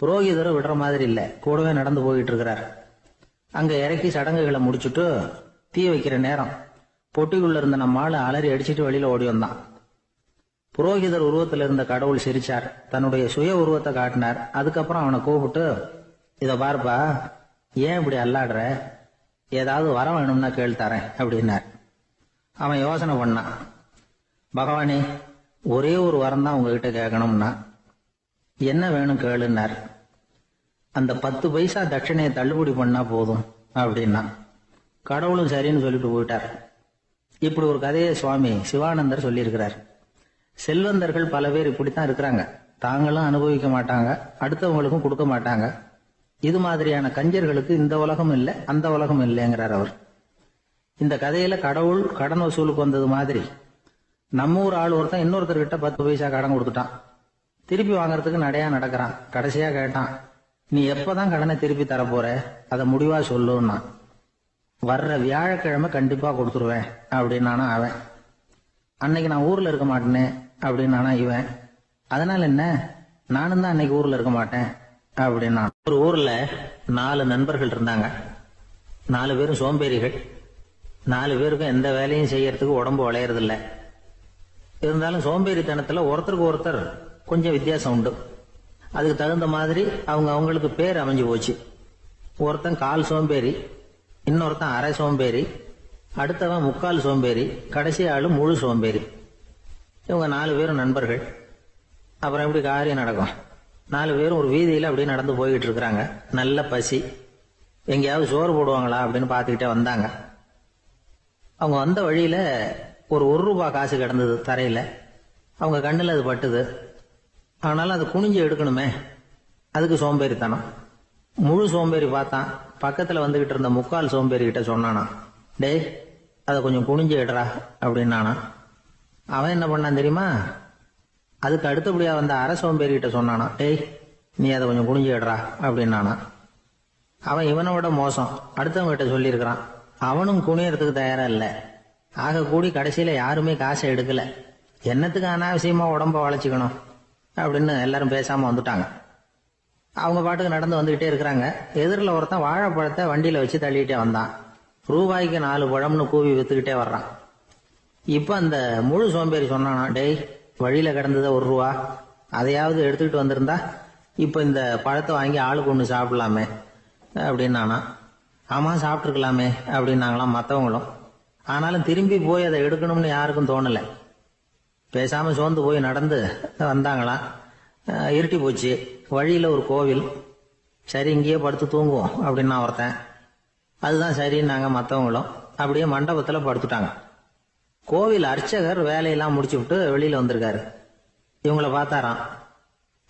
புரோகிதரை விடுற மாதிரி இல்லை, கூடவே நடந்து போயிட்டு இருக்கிறார். அங்க இறக்கி சடங்குகளை முடிச்சுட்டு தீ வைக்கிற நேரம் பொட்டிக்குள்ள இருந்த நம்ம ஆளு அலறி அடிச்சுட்டு வெளியில ஓடி வந்தான். புரோகிதர் உருவத்தில் இருந்த கடவுள் சிரிச்சார், தன்னுடைய சுய உருவத்தை காட்டினார். அதுக்கப்புறம் அவனை கூப்பிட்டு, இத பாருப்பா, ஏன் இப்படி அல்லாடுற, ஏதாவது வர வேணும்னா கேள் தரேன் அப்படின்னார். அவன் யோசனை பண்ணான். பகவானே, ஒரே ஒரு வரம் தான் உங்ககிட்ட கேட்கணும்னா. என்ன வேணும் கேளுன்னார். அந்த 10 பைசா தட்சணையை தள்ளுபடி பண்ணா போதும் அப்படின்னா. கடவுளும் சரின்னு சொல்லிட்டு போயிட்டார். இப்படி ஒரு கதையை சுவாமி சிவானந்தர் சொல்லியிருக்கிறார். செல்வந்தர்கள் பல பேர் இப்படித்தான் இருக்கிறாங்க. தாங்களும் அனுபவிக்க மாட்டாங்க, அடுத்தவங்களுக்கும் கொடுக்க மாட்டாங்க. இது மாதிரியான கஞ்சர்களுக்கு இந்த உலகம் இல்லை, அந்த உலகம் இல்லைங்கிறார் அவர். இந்த கதையில கடவுள் கடன் வசூலுக்கு வந்தது மாதிரி நம்ம ஊர் ஆள் ஒருத்தன் இன்னொருத்தர்கிட்ட 10 பைசா கடன் கொடுத்துட்டான். திருப்பி வாங்கறதுக்கு நடையா நடக்கிறான். கடைசியா கேட்டான், நீ எப்பதான் கடனை திருப்பி தரப்போற, அதை முடிவா சொல்லுன்னா. வர்ற வியாழக்கிழமை கண்டிப்பா கொடுத்துருவேன் அப்படின்னானா அவன். அன்னைக்கு நான் ஊர்ல இருக்க மாட்டேனே அப்படின்னானா இவன். அதனால என்ன, நானும் தான் அன்னைக்கு ஊர்ல இருக்க மாட்டேன் அப்படின்னா. ஒரு ஊர்ல 4 நண்பர்கள் இருந்தாங்க. 4 பேரும் சோம்பேறிகள். 4 பேருக்கும் எந்த வேலையும் செய்யறதுக்கு உடம்பு வளையறதில்லை. இருந்தாலும் சோம்பேறித்தனத்துல ஒருத்தருக்கு ஒருத்தர் கொஞ்சம் வித்தியாசம் உண்டு. அதுக்கு தகுந்த மாதிரி அவங்களுக்கு பேர் அமைஞ்சு போச்சு. ஒருத்தன் கால் சோம்பேறி, இன்னொருத்தன் அரை சோம்பேறி, அடுத்தவன் 3/4 சோம்பேறி, கடைசி ஆளு முழு சோம்பேறி. இவங்க 4 பேரும் நண்பர்கள். அப்புறம் எப்படி காரியம் நடக்கும்? 4 பேரும் ஒரு வீதியில அப்படியே நடந்து போய்கிட்டு இருக்கிறாங்க. நல்ல பசி. எங்கேயாவது சோறு போடுவாங்களா அப்படின்னு பார்த்துக்கிட்டே வந்தாங்க. அவங்க வந்த வழியில ஒரு 1 ரூபாய் காசு கிடந்தது தரையில. அவங்க கண்ணுல அது பட்டுது. ஆனாலும் அது குனிஞ்சு எடுக்கணுமே, அதுக்கு சோம்பேறித்தனம். முழு சோம்பேறி பார்த்தான். பக்கத்துல வந்துகிட்டு இருந்த 3/4 சோம்பேறி கிட்ட சொன்னானா, டேய் அதை கொஞ்சம் குனிஞ்சு எடுறா அப்படின்னானா. அவன் என்ன பண்ணான் தெரியுமா, அதுக்கு அடுத்தபடியா வந்த அரை சோம்பேறி கிட்ட சொன்னானா, டேய் நீ அதை கொஞ்சம் குனிஞ்சு எடுறா அப்படின்னானா. அவன் இவனை விட மோசம், அடுத்தவங்க கிட்ட சொல்லியிருக்கிறான். அவனும் குனியறதுக்கு தயாரா இல்லை. ஆக கூடி கடைசியில யாருமே காசை எடுக்கல. என்னத்துக்கு அனாவசியமா உடம்ப வளைச்சுக்கணும் அப்படின்னு எல்லாரும் பேசாம வந்துட்டாங்க. அவங்க பாட்டுக்கு நடந்து வந்துகிட்டே இருக்கிறாங்க. எதிரில் ஒருத்தன் வாழைப்பழத்தை வண்டியில வச்சு தள்ளிட்டே வந்தான். ரூபாய்க்கு 4 பழம்னு கூவி வித்துக்கிட்டே வர்றான். இப்ப அந்த முழு சோம்பேறி சொன்னானா, டேய் வழியில கிடந்தத ₹1 அதையாவது எடுத்துக்கிட்டு வந்திருந்தா இப்ப இந்த பழத்தை வாங்கி ஆளுக்கு ஒண்ணு சாப்பிடலாமே அப்படின்னானா. ஆமா சாப்பிட்டுருக்கலாமே அப்படின்னாங்களாம் மற்றவங்களும். ஆனாலும் திரும்பி போய் அதை எடுக்கணும்னு யாருக்கும் தோணல. பேசாம சோர்ந்து போய் நடந்து வந்தாங்களாம். இருட்டி போச்சு. வழியில ஒரு கோவில். சரி இங்கேயே படுத்து தூங்குவோம் அப்படின்னா ஒருத்தன். அதுதான் சரின்னாங்க மற்றவங்களும். அப்படியே மண்டபத்துல படுத்துட்டாங்க. கோவில் அர்ச்சகர் வேலையெல்லாம் முடிச்சு விட்டு வெளியில வந்திருக்காரு. இவங்கள பார்த்தாராம்.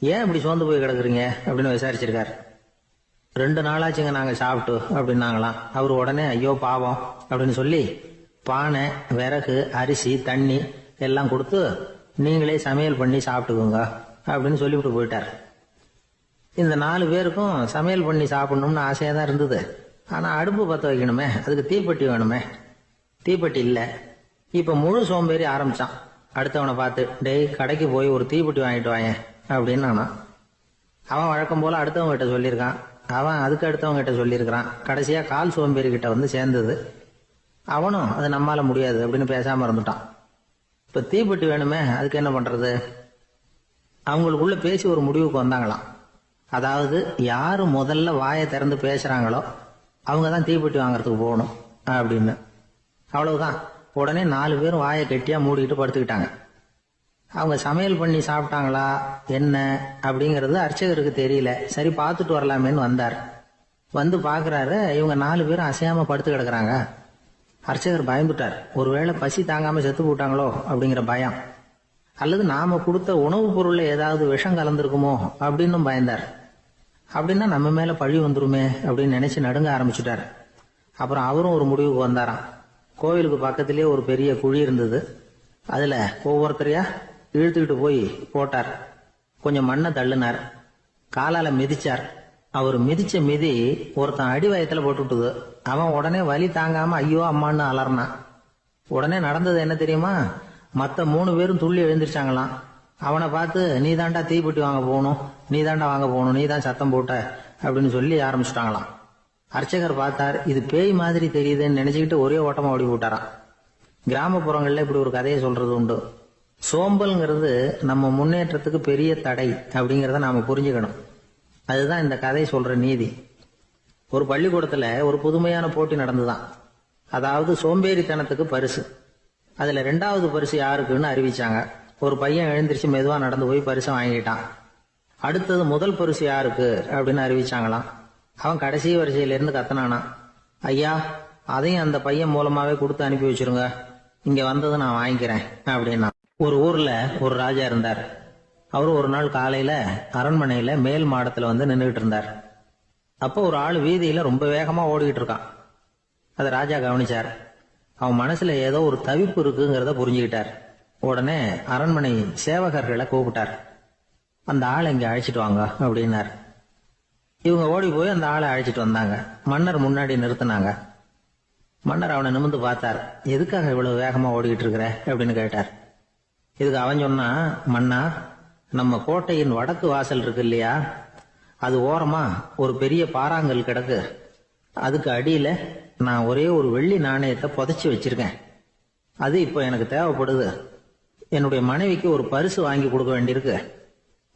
ஏன் இப்படி சோர்ந்து போய் கிடக்குறீங்க அப்படின்னு விசாரிச்சிருக்காரு. 2 நாளாச்சுங்க நாங்க சாப்பிட்டு அப்படின்னாங்களாம். அவரு உடனே ஐயோ பாவம் அப்படின்னு சொல்லி பானை, விறகு, அரிசி, தண்ணி எல்லாம் கொடுத்து நீங்களே சமையல் பண்ணி சாப்பிட்டுக்கோங்க அப்படின்னு சொல்லிவிட்டு போயிட்டார். இந்த 4 பேருக்கும் சமையல் பண்ணி சாப்பிடணும்னு ஆசையா தான் இருந்தது. ஆனா அடுப்பு பத்த வைக்கணுமே, அதுக்கு தீப்பெட்டி வேணுமே. தீப்பெட்டி இல்ல. இப்ப முழு சோம்பேறி ஆரம்பிச்சான். அடுத்தவனை பார்த்து, டேய் கடைக்கு போய் ஒரு தீப்பெட்டி வாங்கிட்டு வாங்க அப்படின்னு நானா. அவன் வழக்கம் போல அடுத்தவங்க கிட்ட சொல்லியிருக்கான். அவன் அதுக்கு அடுத்தவங்க கிட்ட சொல்லியிருக்கிறான். கடைசியா கால் சோம்பேறி கிட்ட வந்து சேர்ந்தது. அவனும் அது நம்மால முடியாது அப்படின்னு பேசாம இருந்துட்டான். இப்ப தீப்பெட்டி வேணுமே, அதுக்கு என்ன பண்றது? அவங்களுக்குள்ள பேசி ஒரு முடிவுக்கு வந்தாங்களாம். அதாவது யாரு முதல்ல வாயை திறந்து பேசுறாங்களோ அவங்க தான் தீப்பெட்டி வாங்கறதுக்கு போகணும் அப்படின்னு. அவ்வளவுதான். உடனே 4 பேரும் வாயை கெட்டியா மூடிக்கிட்டு படுத்துக்கிட்டாங்க. அவங்க சமையல் பண்ணி சாப்பிட்டாங்களா என்ன அப்படிங்கறது அர்ச்சகருக்கு தெரியல. சரி பார்த்துட்டு வரலாமேன்னு வந்தார். வந்து பாக்குறாரு, இவங்க 4 பேரும் அசையாம படுத்து கிடக்குறாங்க. அர்ச்சகர் பயந்துட்டார். ஒருவேளை பசி தாங்காம செத்து போட்டாங்களோ அப்படிங்கிற பயம், அல்லது நாம கொடுத்த உணவுப் பொருள்ல ஏதாவது விஷம் கலந்துருக்குமோ அப்படின்னு பயந்தார். அப்படின்னா நம்ம மேல பழி வந்துருமே அப்படின்னு நினைச்சு நடுங்க ஆரம்பிச்சுட்டார். அப்புறம் அவரும் ஒரு முடிவுக்கு வந்தாராம். கோவிலுக்கு பக்கத்திலேயே ஒரு பெரிய குழி இருந்தது. அதுல ஒவ்வொருத்தரையா இழுத்துக்கிட்டு போய் போட்டார். கொஞ்சம் மண்ணை தள்ளினார். காலால மிதிச்சார். அவர் மிதிச்ச மிதி ஒருத்தன் அடி வயத்துல போட்டுட்டுது. அவன் உடனே வலி தாங்காம ஐயோ அம்மான்னு அலர்னான். உடனே நடந்தது என்ன தெரியுமா? மத்த 3 பேரும் துள்ளி எழுந்திருச்சாங்களாம். அவனை பார்த்து நீ தாண்டா தீப்பெட்டி வாங்க போகணும், நீ தாண்டா வாங்க போகணும், நீ தான் சத்தம் போட்ட அப்படின்னு சொல்லி ஆரம்பிச்சுட்டாங்களாம். அர்ச்சகர் பார்த்தார். இது பேய் மாதிரி தெரியுதுன்னு நினைச்சுக்கிட்டு ஒரே ஓட்டமா ஓடி போட்டாராம். கிராமப்புறங்கள்ல இப்படி ஒரு கதையை சொல்றது உண்டு. சோம்பல்ங்கிறது நம்ம முன்னேற்றத்துக்கு பெரிய தடை அப்படிங்கறத நாம புரிஞ்சுக்கணும். அதுதான் இந்த கதை சொல்ற நீதி. ஒரு பள்ளிக்கூடத்துல ஒரு புதுமையான போட்டி நடந்துதான். அதாவது சோம்பேறித்தனத்துக்கு பரிசு. அதுல 2வது பரிசு யாருக்குன்னு அறிவிச்சாங்க. ஒரு பையன் எழுந்திருச்சு மெதுவா நடந்து போய் பரிசை வாங்கிட்டான். அடுத்தது முதல் பரிசு யாருக்கு அப்படின்னு அறிவிச்சாங்களாம். அவன் கடைசி வரிசையில இருந்து கத்தனானா, ஐயா அதையும் அந்த பையன் மூலமாவே கொடுத்து அனுப்பி வச்சிருங்க, இங்க வந்தது நான் வாங்கிக்கிறேன் அப்படின்னா. ஒரு ஊர்ல ஒரு ராஜா இருந்தார். அவரு ஒரு நாள் காலையில அரண்மனையில மேல் மாடத்துல வந்து நின்றுகிட்டு இருந்தார். அப்போ ஒரு ஆள் வீதியில ரொம்ப வேகமா ஓடிக்கிட்டு இருக்கான். அதை ராஜா கவனிச்சார். அவன் மனசுல ஏதோ ஒரு தவிப்பு இருக்குங்கிறத புரிஞ்சுக்கிட்டார். உடனே அரண்மனை சேவகர்களை கூப்பிட்டார். அந்த ஆளை இங்க அழைச்சிட்டு வாங்க அப்படின்னார். இவங்க ஓடி போய் அந்த ஆளை அழைச்சிட்டு வந்தாங்க. மன்னர் முன்னாடி நிறுத்தினாங்க. மன்னர் அவனை நிமிர்ந்து பார்த்தார். எதுக்காக இவ்வளவு வேகமா ஓடிக்கிட்டு இருக்கிற அப்படின்னு கேட்டார். இதுக்கு அவன் சொன்னா, மன்னா நம்ம கோட்டையின் வடக்கு வாசல் இருக்கு இல்லையா, அது ஓரமா ஒரு பெரிய பாறாங்கல் கிடக்கு. அதுக்கு அடியில நான் ஒரே ஒரு வெள்ளி நாணயத்தை புதைச்சி வச்சிருக்கேன். அது இப்போ எனக்கு தேவைப்படுது. என்னுடைய மனைவிக்கு ஒரு பரிசு வாங்கி கொடுக்க வேண்டியிருக்கு.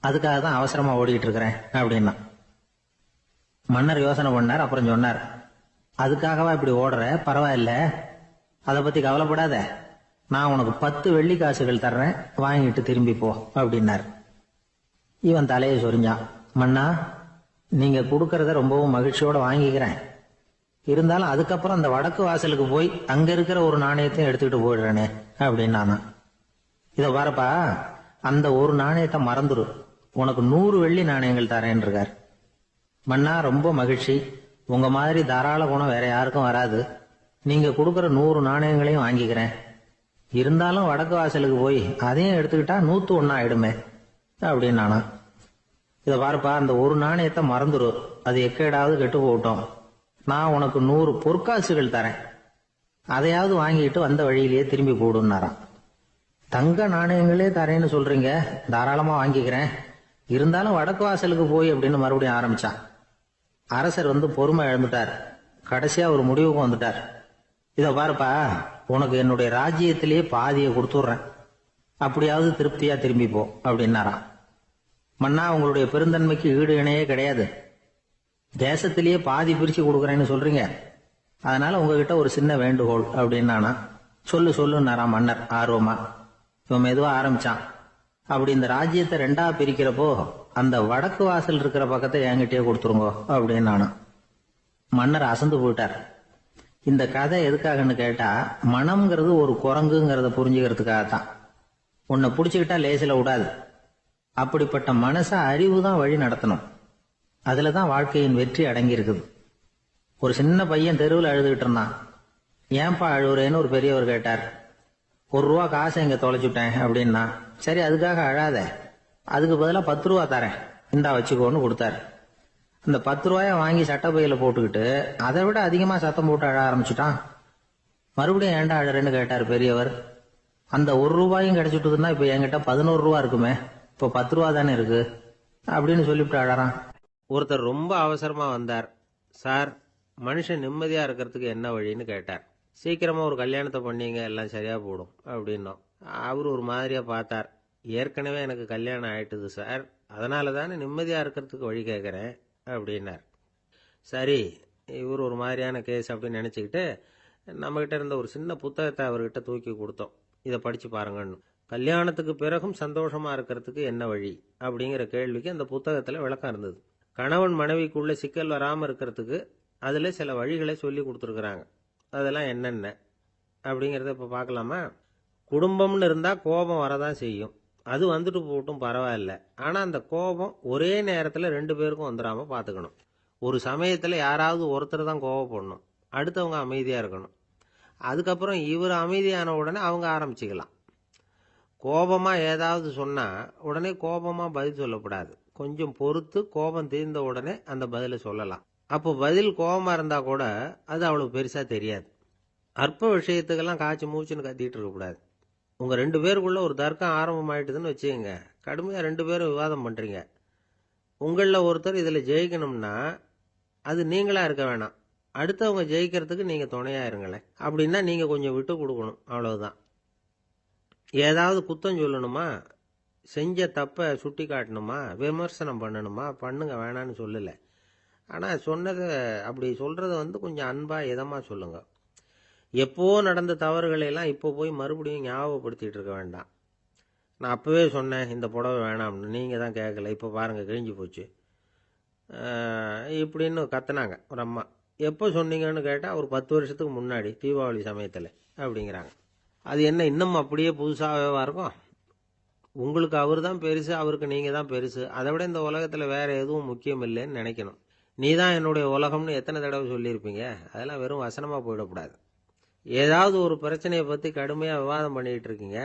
அதுக்காக தான் அவசரமா ஓடிட்டு இருக்கிறேன் அப்படின்னா. மன்னர் யோசனை பண்ணார். அப்புறம் சொன்னார், அதுக்காகவா இப்படி ஓடுற? பரவாயில்ல, அதை பத்தி கவலைப்படாத. நான் உனக்கு 10 வெள்ளி காசுகள் தர்றேன், வாங்கிட்டு திரும்பி போ அப்படின்னார். இவன் தலையை சொரிஞ்சான். மன்னா நீங்க கொடுக்கறத ரொம்பவும் மகிழ்ச்சியோட வாங்கிக்கிறேன். இருந்தாலும் அதுக்கப்புறம் அந்த வடக்கு வாசலுக்கு போய் அங்க இருக்கிற ஒரு நாணயத்தையும் எடுத்துக்கிட்டு போயிடுறேனே அப்படின்னானா. இத பாருப்பா, அந்த ஒரு நாணயத்தை மறந்துரு, உனக்கு 100 வெள்ளி நாணயங்கள் தரேன் இருக்கார். மன்னா ரொம்ப மகிழ்ச்சி, உங்க மாதிரி தாராள குணம் வேற யாருக்கும் வராது. நீங்க கொடுக்கற 100 நாணயங்களையும் வாங்கிக்கிறேன். இருந்தாலும் வடக்கு வாசலுக்கு போய் அதையும் எடுத்துக்கிட்டா 101 ஆயிடுமே அப்படின்னானா. இத பாருப்பா, அந்த ஒரு நாணயத்தை மறந்துரு, அது எக்கேடாவது கெட்டு போகட்டும். நான் உனக்கு 100 பொற்காசுகள் தரேன், அதையாவது வாங்கிட்டு வந்த வழியிலேயே திரும்பி போடுன்னாராம். தங்க நாணயங்களே தரேன்னு சொல்றீங்க, தாராளமா வாங்கிக்கிறேன். இருந்தாலும் வடக்கு வாசலுக்கு போய் அப்படின்னு மறுபடியும் ஆரம்பிச்சான். அரசர் வந்து பொறுமை இழந்துட்டார். கடைசியா ஒரு முடிவுக்கு வந்துட்டார். இத பாருப்பா, உனக்கு என்னுடைய ராஜ்யத்திலேயே பாதியை கொடுத்துட்றேன், அப்படியாவது திருப்தியா திரும்பி போ அப்படின்னாராம். மன்னா, உங்களுடைய பெருந்தன்மைக்கு ஈடு இணையே கிடையாது. தேசத்திலேயே பாதி பிரிச்சு கொடுக்குறேன்னு சொல்றீங்க, அதனால உங்ககிட்ட ஒரு சின்ன வேண்டுகோள் அப்படின்னானா. சொல்லுன்னாராம் மன்னர் ஆர்வமா. இவன் மெதுவா ஆரம்பிச்சான். அப்படி இந்த ராஜ்யத்தை 2ஆ பிரிக்கிறப்போ அந்த வடக்கு வாசல் இருக்கிற பக்கத்தை என்கிட்டயே கொடுத்துருங்கோ அப்படின்னானா. மன்னர் அசந்து போயிட்டார். இந்த கதை எதுக்காகன்னு கேட்டா, மனம்ங்கிறது ஒரு குரங்குங்கிறத புரிஞ்சுக்கிறதுக்காகத்தான். உன்னை பிடிச்சுக்கிட்டா லேசில விடாது. அப்படிப்பட்ட மனச அறிவு தான் வழி நடத்தணும். அதுலதான் வாழ்க்கையின் வெற்றி அடங்கி இருக்குது. ஒரு சின்ன பையன் தெருவில் அழுதுகிட்டு இருந்தான். ஏன்பா அழுவுறேன்னு ஒரு பெரியவர் கேட்டார். ₹1 காசை இங்க தொலைச்சுட்டேன் அப்படின்னா. சரி, அதுக்காக அழாத, அதுக்கு பதிலா ₹10 தரேன், இந்தா வச்சுக்கோன்னு கொடுத்தாரு. அந்த ₹10 வாங்கி சட்டப்பையில போட்டுக்கிட்டு அதை விட அதிகமா சத்தம் போட்டு அழ ஆரம்பிச்சுட்டான். மறுபடியும் ஏன்டா அழறேன்னு கேட்டார் பெரியவர். அந்த ₹1 கிடைச்சிட்டுதுன்னா இப்ப என்கிட்ட ₹11 இருக்குமே, இப்போ ₹10 தானே இருக்கு அப்படின்னு சொல்லிவிட்டு அழறான். ஒருத்தர் ரொம்ப அவசரமா வந்தார். சார், மனுஷன் நிம்மதியா இருக்கிறதுக்கு என்ன வழின்னு கேட்டார். சீக்கிரமா ஒரு கல்யாணத்தை பண்ணீங்க, எல்லாம் சரியா போடும் அப்படின்னோம். அவர் ஒரு மாதிரியா பார்த்தார். ஏற்கனவே எனக்கு கல்யாணம் ஆயிட்டுது சார், அதனால தானே நிம்மதியா இருக்கிறதுக்கு வழி கேட்கறேன் அப்படின்னார். சரி, இவர் ஒரு மாதிரியான கேஸ் அப்படின்னு நினைச்சுக்கிட்டு நம்மகிட்ட இருந்த ஒரு சின்ன புத்தகத்தை அவர்கிட்ட தூக்கி கொடுத்தோம். இதை படிச்சு பாருங்கன்னு. கல்யாணத்துக்கு பிறகும் சந்தோஷமா இருக்கிறதுக்கு என்ன வழி அப்படிங்கிற கேள்விக்கு அந்த புத்தகத்துல விளக்கம் இருந்தது. கணவன் மனைவிக்குள்ள சிக்கல் வராம இருக்கிறதுக்கு அதுல சில வழிகளை சொல்லி கொடுத்துருக்குறாங்க. அதெல்லாம் என்னென்ன அப்படிங்கறத இப்ப பார்க்கலாமா? குடும்பம்னு இருந்தா கோபம் வரதான் செய்யும். அது வந்துட்டு போட்டும் பரவாயில்ல. ஆனா அந்த கோபம் ஒரே நேரத்துல 2 பேருக்கும் வந்துடாம பாத்துக்கணும். ஒரு சமயத்துல யாராவது ஒருத்தர் தான் கோபப்படணும், அடுத்தவங்க அமைதியா இருக்கணும். அதுக்கப்புறம் இவர் அமைதியான உடனே அவங்க ஆரம்பிச்சுக்கலாம். கோபமா ஏதாவது சொன்னா உடனே கோபமா பதில் சொல்லக்கூடாது. கொஞ்சம் பொறுத்து கோபம் தீர்ந்த உடனே அந்த பதில சொல்லலாம். அப்போ பதில் கோபமா இருந்தா கூட அது அவ்வளவு பெருசா தெரியாது. அற்ப விஷயத்துக்கெல்லாம் காய்ச்சி மூச்சுன்னு கத்திட்டு இருக்க கூடாது. உங்க 2 பேருக்குள்ள ஒரு தர்க்கம் ஆரம்பம் ஆயிட்டுதுன்னு வச்சுக்கோங்க. கடுமையா 2 பேரும் விவாதம் பண்றீங்க. உங்கள ஒருத்தர் இதுல ஜெயிக்கணும்னா அது நீங்களா இருக்க வேணாம், அடுத்தவங்க ஜெயிக்கிறதுக்கு நீங்க துணையா இருங்களேன். அப்படின்னா நீங்க கொஞ்சம் விட்டு கொடுக்கணும், அவ்வளவுதான். ஏதாவது குத்தம் சொல்லணுமா, செஞ்ச தப்ப சுட்டி காட்டணுமா, விமர்சனம் பண்ணணுமா, பண்ணுங்க, வேணான்னு சொல்லல. ஆனா சொன்னதை அப்படி சொல்றத கொஞ்சம் அன்பா இதமா சொல்லுங்க. எப்போ நடந்த தவறுகளை எல்லாம் இப்போ போய் மறுபடியும் ஞாபகப்படுத்திட்டு இருக்க வேண்டாம். நான் அப்பவே சொன்னேன் இந்த புடவை வேணாம்னு, நீங்க தான் கேட்கல, இப்போ பாருங்க கிழிஞ்சு போச்சு இப்படின்னு கத்துனாங்க ஒரு அம்மா. எப்போ சொன்னீங்கன்னு கேட்டா ஒரு 10 வருஷத்துக்கு முன்னாடி தீபாவளி சமயத்துல அப்படிங்கிறாங்க. அது என்ன இன்னும் அப்படியே புதுசாகவே இருக்கும்? உங்களுக்கு அவர் தான் பெருசு, அவருக்கு நீங்க தான் பெருசு. அதை விட இந்த உலகத்துல வேற எதுவும் முக்கியம் இல்லைன்னு நினைக்கணும். நீ தான் என்னுடைய உலகம்னு எத்தனை தடவை சொல்லியிருப்பீங்க? அதெல்லாம் வெறும் வசனமா போயிடக்கூடாது. ஏதாவது ஒரு பிரச்சனையை பத்தி கடுமையா விவாதம் பண்ணிட்டு இருக்கீங்க,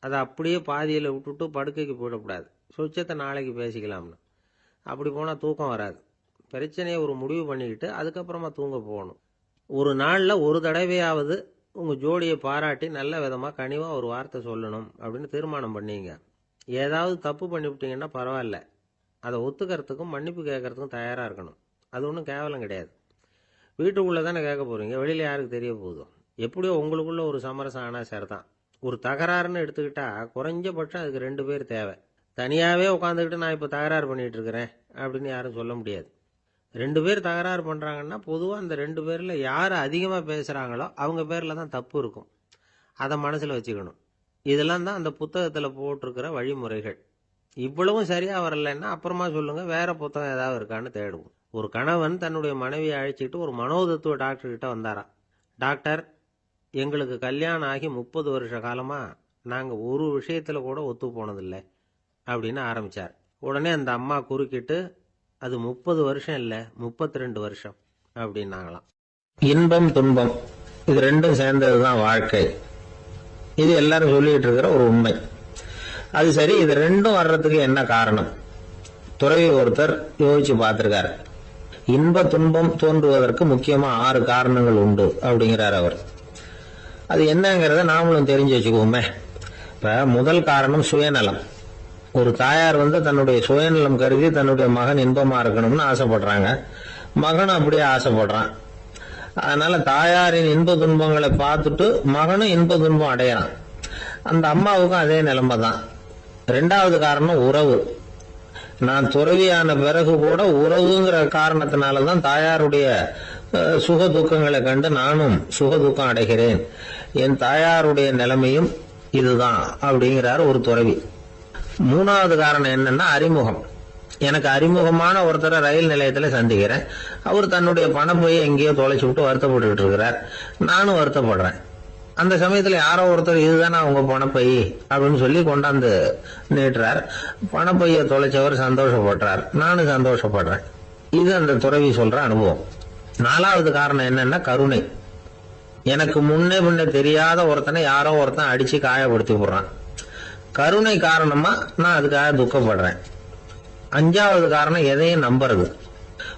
அதை அப்படியே பாதியில விட்டுட்டு படுக்கைக்கு போயிடக்கூடாது. சொச்சத்தை நாளைக்கு பேசிக்கலாம்னு. அப்படி போனா தூக்கம் வராது. பிரச்சனையை ஒரு முடிவு பண்ணிக்கிட்டு அதுக்கப்புறமா தூங்க போகணும். ஒரு நாள்ல ஒரு தடவையாவது உங்க ஜோடியை பாராட்டி நல்ல விதமா கனிவா ஒரு வார்த்தை சொல்லணும் அப்படின்னு தீர்மானம் பண்ணீங்க. ஏதாவது தப்பு பண்ணிவிட்டீங்கன்னா பரவாயில்ல, அதை ஒத்துக்கிறதுக்கும் மன்னிப்பு கேட்கறதுக்கும் தயாரா இருக்கணும். அது ஒன்றும் கேவலம் கிடையாது. வீட்டுக்குள்ள தானே கேட்க போறீங்க, வெளியில யாருக்கு தெரிய போகுதோ? எப்படியோ உங்களுக்குள்ள ஒரு சமரசம் ஆனா சரிதான். ஒரு தகராறுன்னு எடுத்துக்கிட்டா குறைஞ்சபட்சம் அதுக்கு 2 பேர் தேவை. தனியாவே உட்காந்துக்கிட்டு நான் இப்ப தகராறு பண்ணிட்டு இருக்கிறேன் அப்படின்னு யாரும் சொல்ல முடியாது. 2 பேர் தகராறு பண்றாங்கன்னா பொதுவா அந்த 2 பேர்ல யாரு அதிகமா பேசுறாங்களோ அவங்க பேர்ல தான் தப்பு இருக்கும். அதை மனசுல வச்சுக்கணும். இதெல்லாம் தான் அந்த புத்தகத்துல போட்டிருக்கிற வழிமுறைகள். இவ்வளவும் சரியா வரலன்னா அப்புறமா சொல்லுங்க, வேற புத்தகம் ஏதாவது இருக்கான்னு தேடுவோம். ஒரு கணவன் தன்னுடைய மனைவியை அழைச்சிட்டு ஒரு மனோதத்துவ டாக்டர் கிட்ட வந்தாராம். டாக்டர், எங்களுக்கு கல்யாணம் ஆகி 30 வருஷ காலமா நாங்க ஒரு விஷயத்துல கூட ஒத்து போனதில்லை அப்படின்னு ஆரம்பிச்சார். உடனே அந்த அம்மா குறுக்கிட்டு, அது 30 வருஷம் இல்ல 32 வருஷம் அப்படின்னாங்களாம். இன்பம் துன்பம் இது 2ம் சேர்ந்ததுதான் வாழ்க்கை. இது எல்லாரும் சொல்லிட்டு இருக்கிற ஒரு உண்மை. அது சரி, இது 2ம் வர்றதுக்கு என்ன காரணம்? துறவி ஒருத்தர் யோசிச்சு பார்த்திருக்காரு. இன்ப துன்பம் தோன்றுவதற்கு முக்கியமா 6 காரணங்கள் உண்டு அப்படிங்கிறார் அவர். அது என்னங்கிறத நாமளும் தெரிஞ்சு வச்சுக்குவோமே. இப்ப முதல் காரணம் சுயநலம். ஒரு தாயார் தன்னுடைய சுயநலம் கருதி தன்னுடைய மகன் இன்பமா இருக்கணும்னு ஆசைப்படுறாங்க. மகனும் அப்படியே ஆசைப்படுறான். அதனால தாயாரின் இன்ப துன்பங்களை பார்த்துட்டு மகனும் இன்ப துன்பம் அடையறான். அந்த அம்மாவுக்கும் அதே நிலைமை தான். ரெண்டாவது காரணம் உறவு. நான் துறவியான பிறகு கூட உறவுங்கிற காரணத்தினாலதான் தாயாருடைய சுக துக்கங்களை கண்டு நானும் சுக துக்கம் அடைகிறேன். என் தாயாருடைய நிலைமையும் இதுதான் அப்படிங்கிறார் ஒரு துறவி. மூணாவது காரணம் என்னன்னா அறிமுகம். எனக்கு அறிமுகமான ஒருத்தரை ரயில் நிலையத்துல சந்திக்கிறேன். அவர் தன்னுடைய பணப்பையை எங்கேயோ தொலைச்சு விட்டு வருத்தப்பட்டு இருக்கிறார். நானும் வருத்தப்படுறேன். அந்த சமயத்துல யாரோ ஒருத்தர் இதுதானே அவங்க பணப்பை அப்படின்னு சொல்லி கொண்டாந்து நீட்டுறார். பணப்பைய தொலைச்சவர் சந்தோஷப்படுறார், நானும் சந்தோஷப்படுறேன். இது அந்த துறவி சொல்ற அனுபவம். நாலாவது காரணம் என்னன்னா கருணை. எனக்கு முன்னே பின்ன தெரியாத ஒருத்தனை யாரோ ஒருத்தன் அடிச்சு காயப்படுத்தி போடுறான். கருணை காரணமா நான் அதுக்காக துக்கப்படுறேன். அஞ்சாவது காரணம் எதையும் நம்புறது.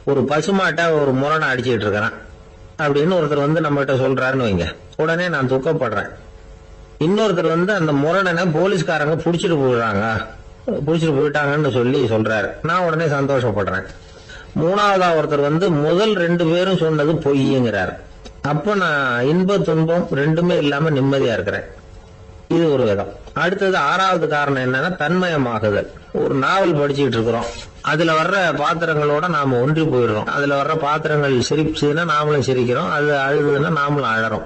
ஒரு பசுமாட்டை ஒரு முரணை அடிச்சுட்டு இருக்கிறான் அப்படின்னு ஒருத்தர் வந்து நம்ம கிட்ட சொல்றாருன்னு வைங்க, உடனே நான் துக்கப்படுறேன். இன்னொருத்தர் வந்து அந்த முரணனை போலீஸ்காரங்க புடிச்சிட்டு போயிட்டாங்கன்னு சொல்லி சொல்றாரு, நான் உடனே சந்தோஷப்படுறேன். மூணாவதா ஒருத்தர் வந்து முதல் 2 பேரும் சொன்னது பொய்யுங்கிறார். அப்ப நான் இன்ப துன்பம் ரெண்டுமே இல்லாம நிம்மதியா இருக்கிறேன். இது ஒரு விதம். அடுத்தது 6வது காரணம் என்னன்னா தன்மயமாகுதல். ஒரு நாவல் படிச்சுட்டு இருக்கிறோம், அதுல வர்ற பாத்திரங்களோட நாம ஒன்றி போயிடுறோம். அதுல வர்ற பாத்திரங்கள் சிரிச்சுன்னா நாமளும் சிரிக்கிறோம், அது அழுதுன்னா நாமளும் அழறோம்.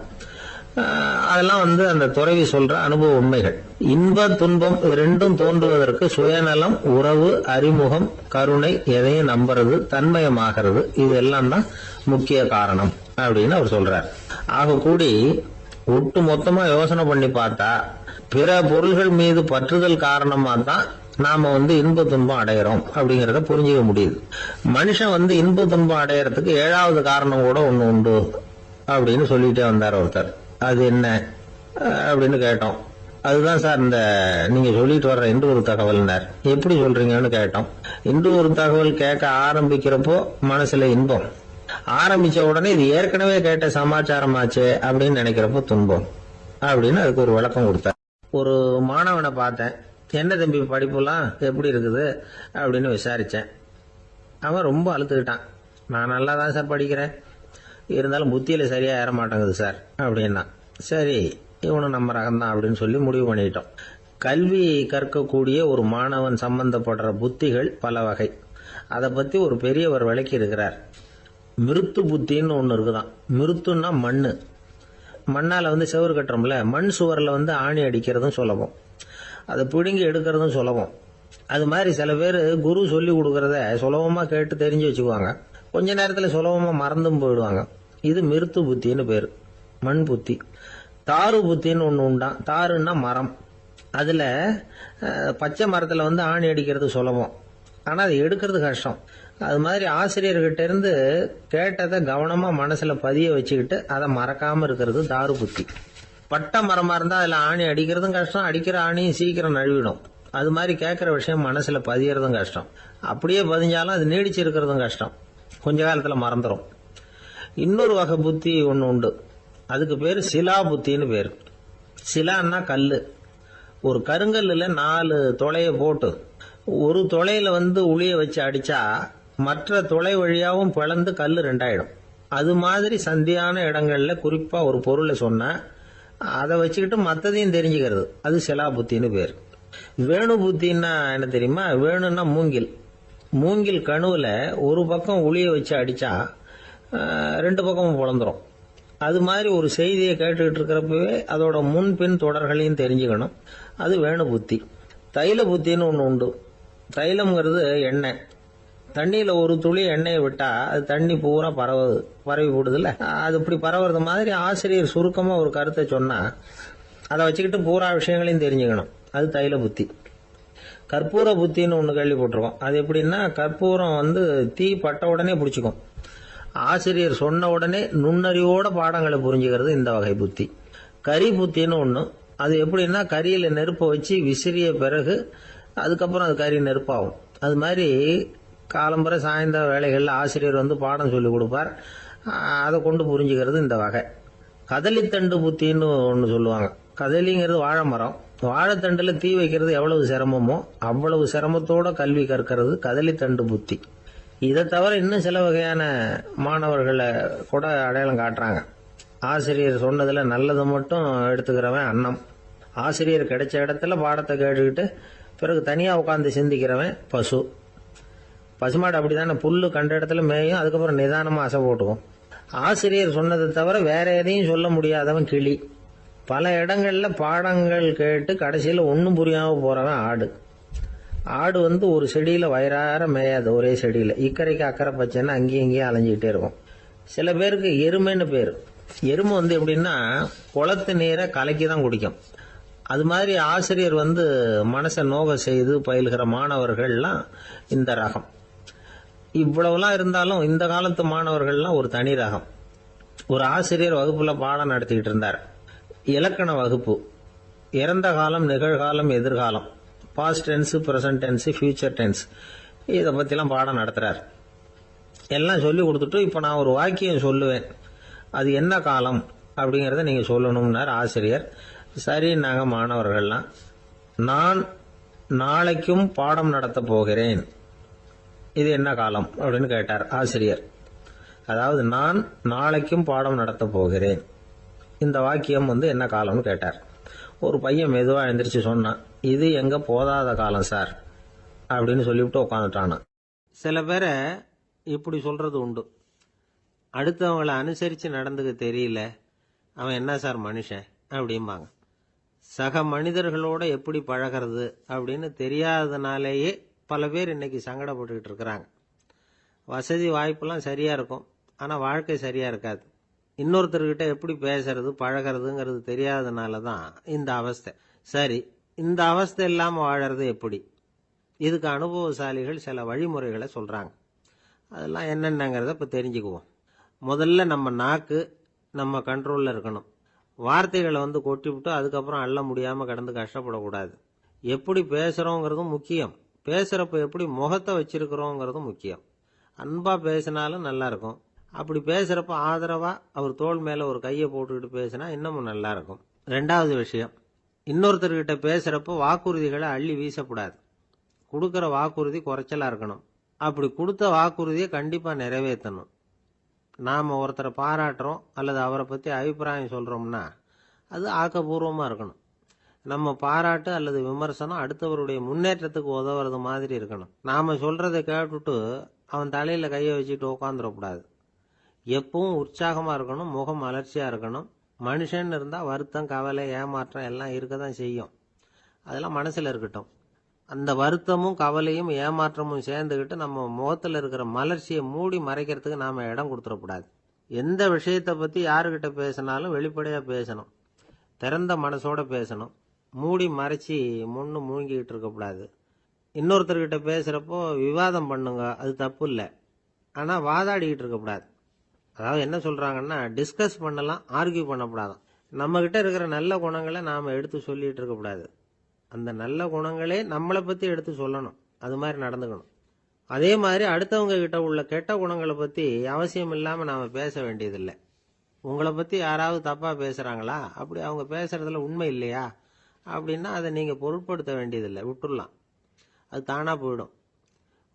அதெல்லாம் வந்து அந்த துறவி சொல்ற அனுபவ உண்மைகள். இன்ப துன்பம் ரெண்டும் தோன்றுவதற்கு சுயநலம், உறவு, அறிமுகம், கருணை, எதையும் நம்புறது, தன்மயமாகிறது, இது எல்லாம் தான் முக்கிய காரணம் அப்படின்னு அவர் சொல்றார். ஆக கூடி ஒட்டு மொத்தமா யோசனை பண்ணி பார்த்தா பிற பொருள்கள் மீது பற்றுதல் காரணமா தான் நாம வந்து இன்ப துன்பம் அடையிறோம் அப்படிங்கறத புரிஞ்சுக்க முடியுது. மனுஷன் வந்து இன்ப துன்பம் அடையறதுக்கு 7வது காரணம் கூட ஒண்ணு உண்டு அப்படின்னு சொல்லிட்டே வந்தார் ஒருத்தர். அது என்ன அப்படின்னு கேட்டோம். அதுதான் சார் இந்த நீங்க சொல்லிட்டு வர்ற இன்று ஒரு தகவல்னார். எப்படி சொல்றீங்கன்னு கேட்டோம். இன்று ஒரு தகவல் கேட்க ஆரம்பிக்கிறப்போ மனசுல இன்பம், ஆரம்பிச்ச உடனே இது ஏற்கனவே கேட்ட சமாச்சாரமாச்சே அப்படின்னு நினைக்கிறப்போ துன்பம் அப்படின்னு அதுக்கு ஒரு விளக்கம் கொடுத்தார். ஒரு மாணவனை பார்த்தேன். என்ன தம்பி படிப்புலாம் எப்படி இருக்குது அப்படின்னு விசாரிச்சேன். அவன் ரொம்ப அழுத்துக்கிட்டான். நான் நல்லா தான் சார் படிக்கிறேன், இருந்தாலும் புத்தியில சரியா ஏற மாட்டேங்குது சார் அப்படின்னா. சரி, இவனும் நம்ம ரகம்தான் அப்படின்னு சொல்லி முடிவு பண்ணிட்டோம். கல்வி கற்கக்கூடிய ஒரு மாணவன் சம்பந்தப்படுற புத்திகள் பல வகை. அதை பத்தி ஒரு பெரியவர் விளக்கி இருக்கிறார். மிருத்து புத்தின்னு ஒண்ணு இருக்குதான். மிருத்துன்னா மண்ணு. மண்ணால வந்து செவுறு கட்டுறோம்ல, மண் சுவரில் வந்து ஆணி அடிக்கிறதும் சுலபம், அதை பிடுங்கி எடுக்கிறதும் சுலபம். அது மாதிரி சில பேர் குரு சொல்லி கொடுக்கறத சுலபமா கேட்டு தெரிஞ்சு வச்சுக்குவாங்க, கொஞ்ச நேரத்துல சுலபமா மறந்தும் போயிடுவாங்க. இது மிருத்து புத்தின்னு பேரு, மண் புத்தி. தாரு புத்தின்னு ஒண்ணு உண்டான். தாருன்னா மரம். அதுல பச்சை மரத்துல வந்து ஆணி அடிக்கிறது சுலபம், ஆனா அதை எடுக்கிறது கஷ்டம். அது மாதிரி ஆசிரியர்கிட்ட இருந்து கேட்டதை கவனமா மனசுல பதிய வச்சுக்கிட்டு அதை மறக்காம இருக்கிறது தாரு புத்தி. பட்ட மரமா இருந்தா அதுல ஆணி அடிக்கிறதும் கஷ்டம், அடிக்கிற ஆணியும் சீக்கிரம் நழுவிடும். அது மாதிரி கேட்கிற விஷயம் மனசுல பதியறதும் கஷ்டம். அப்படியே பதிஞ்சாலும் அது நீடிச்சு இருக்கிறதும் கஷ்டம், கொஞ்ச காலத்துல மறந்துடும். இன்னொரு வகை புத்தி ஒண்ணு உண்டு, அதுக்கு பேரு சிலா புத்தின்னு பேரு. சிலான்னா கல்லு. ஒரு கருங்கல்லுல 4 துளைய போட்டு ஒரு துளையில வந்து உளிய வச்சு அடிச்சா மற்ற துளை வழியாவும் பிளந்து கல்லு 2ஆயிடும். அது மாதிரி சந்தியான இடங்கள்ல குறிப்பா ஒரு பொருளை சொன்னா அதை வச்சுக்கிட்டு மற்றதையும் தெரிஞ்சுக்கிறது, அது சிலா புத்தின்னு பேர். வேணு புத்தின்னா என்ன தெரியுமா? வேணுன்னா மூங்கில். மூங்கில் கணுவுல ஒரு பக்கம் உளிய வச்சு அடிச்சா 2 பக்கமும் பிளந்துரும். அது மாதிரி ஒரு செய்தியை கேட்டுக்கிட்டு இருக்கிறப்பவே அதோட முன்பின் தொடர்களையும் தெரிஞ்சுக்கணும், அது வேணு புத்தி. தைல புத்தின்னு ஒண்ணு உண்டு. தைலம்ங்கிறது எண்ணெய். தண்ணியில ஒரு துளி எண்ணெயை விட்டா அது தண்ணி பூரா பரவி போடுதுல்ல, அது இப்படி பரவுறது மாதிரி ஆசிரியர் சுருக்கமா ஒரு கருத்தை சொன்னா அதை வச்சுக்கிட்டு பூரா விஷயங்களையும் தெரிஞ்சுக்கணும், அது தைல புத்தி. கற்பூர புத்தின்னு ஒண்ணு கேள்விப்பட்டிருக்கோம். அது எப்படின்னா, கற்பூரம் வந்து தீ பட்ட உடனே பிடிச்சிக்கும். ஆசிரியர் சொன்ன உடனே நுண்ணறிவோட பாடங்களை புரிஞ்சுக்கிறது இந்த வகை புத்தி. கரி புத்தின்னு ஒண்ணு. அது எப்படின்னா, கரியில நெருப்பை வச்சு விசிறிய பிறகு அதுக்கப்புறம் அது கறி நெருப்பாகும். அது மாதிரி காலம்பரை சாயந்தர வேலைகள்ல ஆசிரியர் வந்து பாடம் சொல்லி கொடுப்பார், அதை கொண்டு புரிஞ்சுக்கிறது இந்த வகை. கதலித்தண்டு புத்தின்னு ஒன்று சொல்லுவாங்க. கதலிங்கிறது வாழை மரம். வாழைத்தண்டுல தீ வைக்கிறது எவ்வளவு சிரமமோ அவ்வளவு சிரமத்தோட கல்வி கற்கிறது கதலித்தண்டு புத்தி. இதை தவிர இன்னும் சில வகையான மாணவர்களை கூட அடையாளம் காட்டுறாங்க. ஆசிரியர் சொன்னதுல நல்லதை மட்டும் எடுத்துக்கிறவன் அன்னம். ஆசிரியர் கிடைச்ச இடத்துல பாடத்தை கேட்டுக்கிட்டு பிறகு தனியா உட்காந்து சிந்திக்கிறவன் பசு. பசுமாடு அப்படித்தானே, புல்லு கண்ட இடத்துல மேயும், அதுக்கப்புறம் நிதானமா அசை போட்டுக்கும். ஆசிரியர் சொன்னதை தவிர வேற எதையும் சொல்ல முடியாதவன் கிளி. பல இடங்கள்ல பாடங்கள் கேட்டு கடைசியில ஒன்னும் புரியாம போறவன் ஆடு. ஆடு ஒரு செடியில வயிறார மேயாது, ஒரே செடியில இக்கரைக்கு அக்கறை பச்சைன்னா அங்கேயும் இங்கேயும் அலைஞ்சிக்கிட்டே இருக்கும். சில பேருக்கு எருமைன்னு பேரு. எருமை எப்படின்னா குளத்து நீரை கலக்கி தான் குடிக்கும். அது மாதிரி ஆசிரியர் மனசை நோக செய்து பயில்கிற மாணவர்கள்லாம் இந்த ரகம். இவ்வளவுலாம் இருந்தாலும் இந்த காலத்து மாணவர்கள்லாம் ஒரு தனி ரகம். ஒரு ஆசிரியர் வகுப்புல பாடம் நடத்திக்கிட்டு இருந்தார். இலக்கண வகுப்பு. இறந்த காலம், நிகழ்காலம், எதிர்காலம், past tense, present tense, future tense, இதை பத்திலாம் பாடம் நடத்துறார். எல்லாம் சொல்லி கொடுத்துட்டு இப்ப நான் ஒரு வாக்கியம் சொல்லுவேன், அது என்ன காலம் அப்படிங்கறத நீங்க சொல்லணும்னார் ஆசிரியர். சரி, நாங்க மாணவர்கள்லாம், நான் நாளைக்கும் பாடம் நடத்த போகிறேன், இது என்ன காலம் அப்படின்னு கேட்டார் ஆசிரியர். அதாவது நான் நாளைக்கும் பாடம் நடத்த போகிறேன், இந்த வாக்கியம் என்ன காலம்னு கேட்டார். ஒரு பையன் மெதுவா எந்திரிச்சு சொன்னான், இது எங்க போதாத காலம் சார் அப்படின்னு சொல்லிவிட்டு உட்காந்துட்டானா. சில பேரை இப்படி சொல்றது உண்டு. அடுத்தவங்களை அனுசரிச்சு நடந்துக்க தெரியல, அவன் என்ன சார் மனுஷன் அப்படிம்பாங்க. சக மனிதர்களோட எப்படி பழகிறது அப்படின்னு தெரியாததுனாலேயே பல பேர் இன்னைக்கு சங்கடப்பட்டுக்கிட்டு இருக்கிறாங்க. வசதி வாய்ப்பெல்லாம் சரியா இருக்கும், ஆனா வாழ்க்கை சரியா இருக்காது. இன்னொருத்தர்கிட்ட எப்படி பேசுறது பழகிறதுங்கிறது தெரியாததுனால தான் இந்த அவஸ்தை. சரி, இந்த அவஸ்தை இல்லாம வாழறது எப்படி? இதுக்கு அனுபவசாலிகள் சில வழிமுறைகளை சொல்றாங்க. அதெல்லாம் என்னென்னங்கிறத இப்ப தெரிஞ்சுக்குவோம். முதல்ல நம்ம நாக்கு நம்ம கண்ட்ரோல்ல இருக்கணும். வார்த்தைகளை கொட்டிவிட்டு அதுக்கப்புறம் அள்ள முடியாம கடந்து கஷ்டப்படக்கூடாது. எப்படி பேசுறோங்கிறதும் முக்கியம், பேசுறப்ப எப்படி முகத்தை வச்சிருக்கிறோங்கிறதும் முக்கியம். அன்பா பேசினாலும் நல்லா இருக்கும். அப்படி பேசுறப்ப ஆதரவா அவர் தோள் மேல ஒரு கையை போட்டுக்கிட்டு பேசினா இன்னமும் நல்லா இருக்கும். ரெண்டாவது விஷயம், இன்னொருத்தர்கிட்ட பேசுறப்ப வாக்குறுதிகளை அள்ளி வீசக்கூடாது. கொடுக்கற வாக்குறுதி குறைச்சலா இருக்கணும். அப்படி கொடுத்த வாக்குறுதியை கண்டிப்பா நிறைவேற்றணும். நாம ஒருத்தரை பாராட்டுறோம் அல்லது அவரை பத்தி அபிப்பிராயம் சொல்றோம்னா அது ஆக்கப்பூர்வமா இருக்கணும். நம்ம பாராட்டு அல்லது விமர்சனம் அடுத்தவருடைய முன்னேற்றத்துக்கு உதவுறது மாதிரி இருக்கணும். நாம சொல்றதை கேட்டுட்டு அவன் தலையில கையை வச்சுட்டு உட்காந்துடக்கூடாது. எப்பவும் உற்சாகமா இருக்கணும், முகம் மலர்ச்சியா இருக்கணும். மனுஷன் இருந்தா வருத்தம், கவலை, ஏமாற்றம் எல்லாம் இருக்கதான் செய்யும். அதெல்லாம் மனசுல இருக்கட்டும். அந்த வருத்தமும் கவலையும் ஏமாற்றமும் சேர்ந்துகிட்டு நம்ம முகத்துல இருக்கிற மலர்ச்சியை மூடி மறைக்கிறதுக்கு நாம இடம் கொடுத்துடக்கூடாது. எந்த விஷயத்தை பத்தி யாருகிட்ட பேசினாலும் வெளிப்படையா பேசணும், திறந்த மனசோட பேசணும். மூடி மறைச்சி முன்னு மூழ்கிக்கிட்டு இருக்கக்கூடாது. இன்னொருத்தர்கிட்ட பேசுறப்போ விவாதம் பண்ணுங்க, அது தப்பு இல்லை, ஆனா வாதாடிக்கிட்டு இருக்கக்கூடாது. அதாவது என்ன சொல்றாங்கன்னா, டிஸ்கஸ் பண்ணலாம், ஆர்கியூ பண்ணக்கூடாதான். நம்ம கிட்ட இருக்கிற நல்ல குணங்களை நாம எடுத்து சொல்லிட்டு இருக்கக்கூடாது. அந்த நல்ல குணங்களே நம்மளை பத்தி எடுத்து சொல்லணும், அது மாதிரி நடந்துக்கணும். அதே மாதிரி அடுத்தவங்க கிட்ட உள்ள கெட்ட குணங்களை பத்தி அவசியம் இல்லாம நாம பேச வேண்டியதில்லை. உங்களை பத்தி யாராவது தப்பா பேசுறாங்களா, அப்படி அவங்க பேசுறதுல உண்மை இல்லையா அப்படின்னா அதை நீங்க பொருட்படுத்த வேண்டியதில்லை, விட்டுடலாம், அது தானா போயிடும்.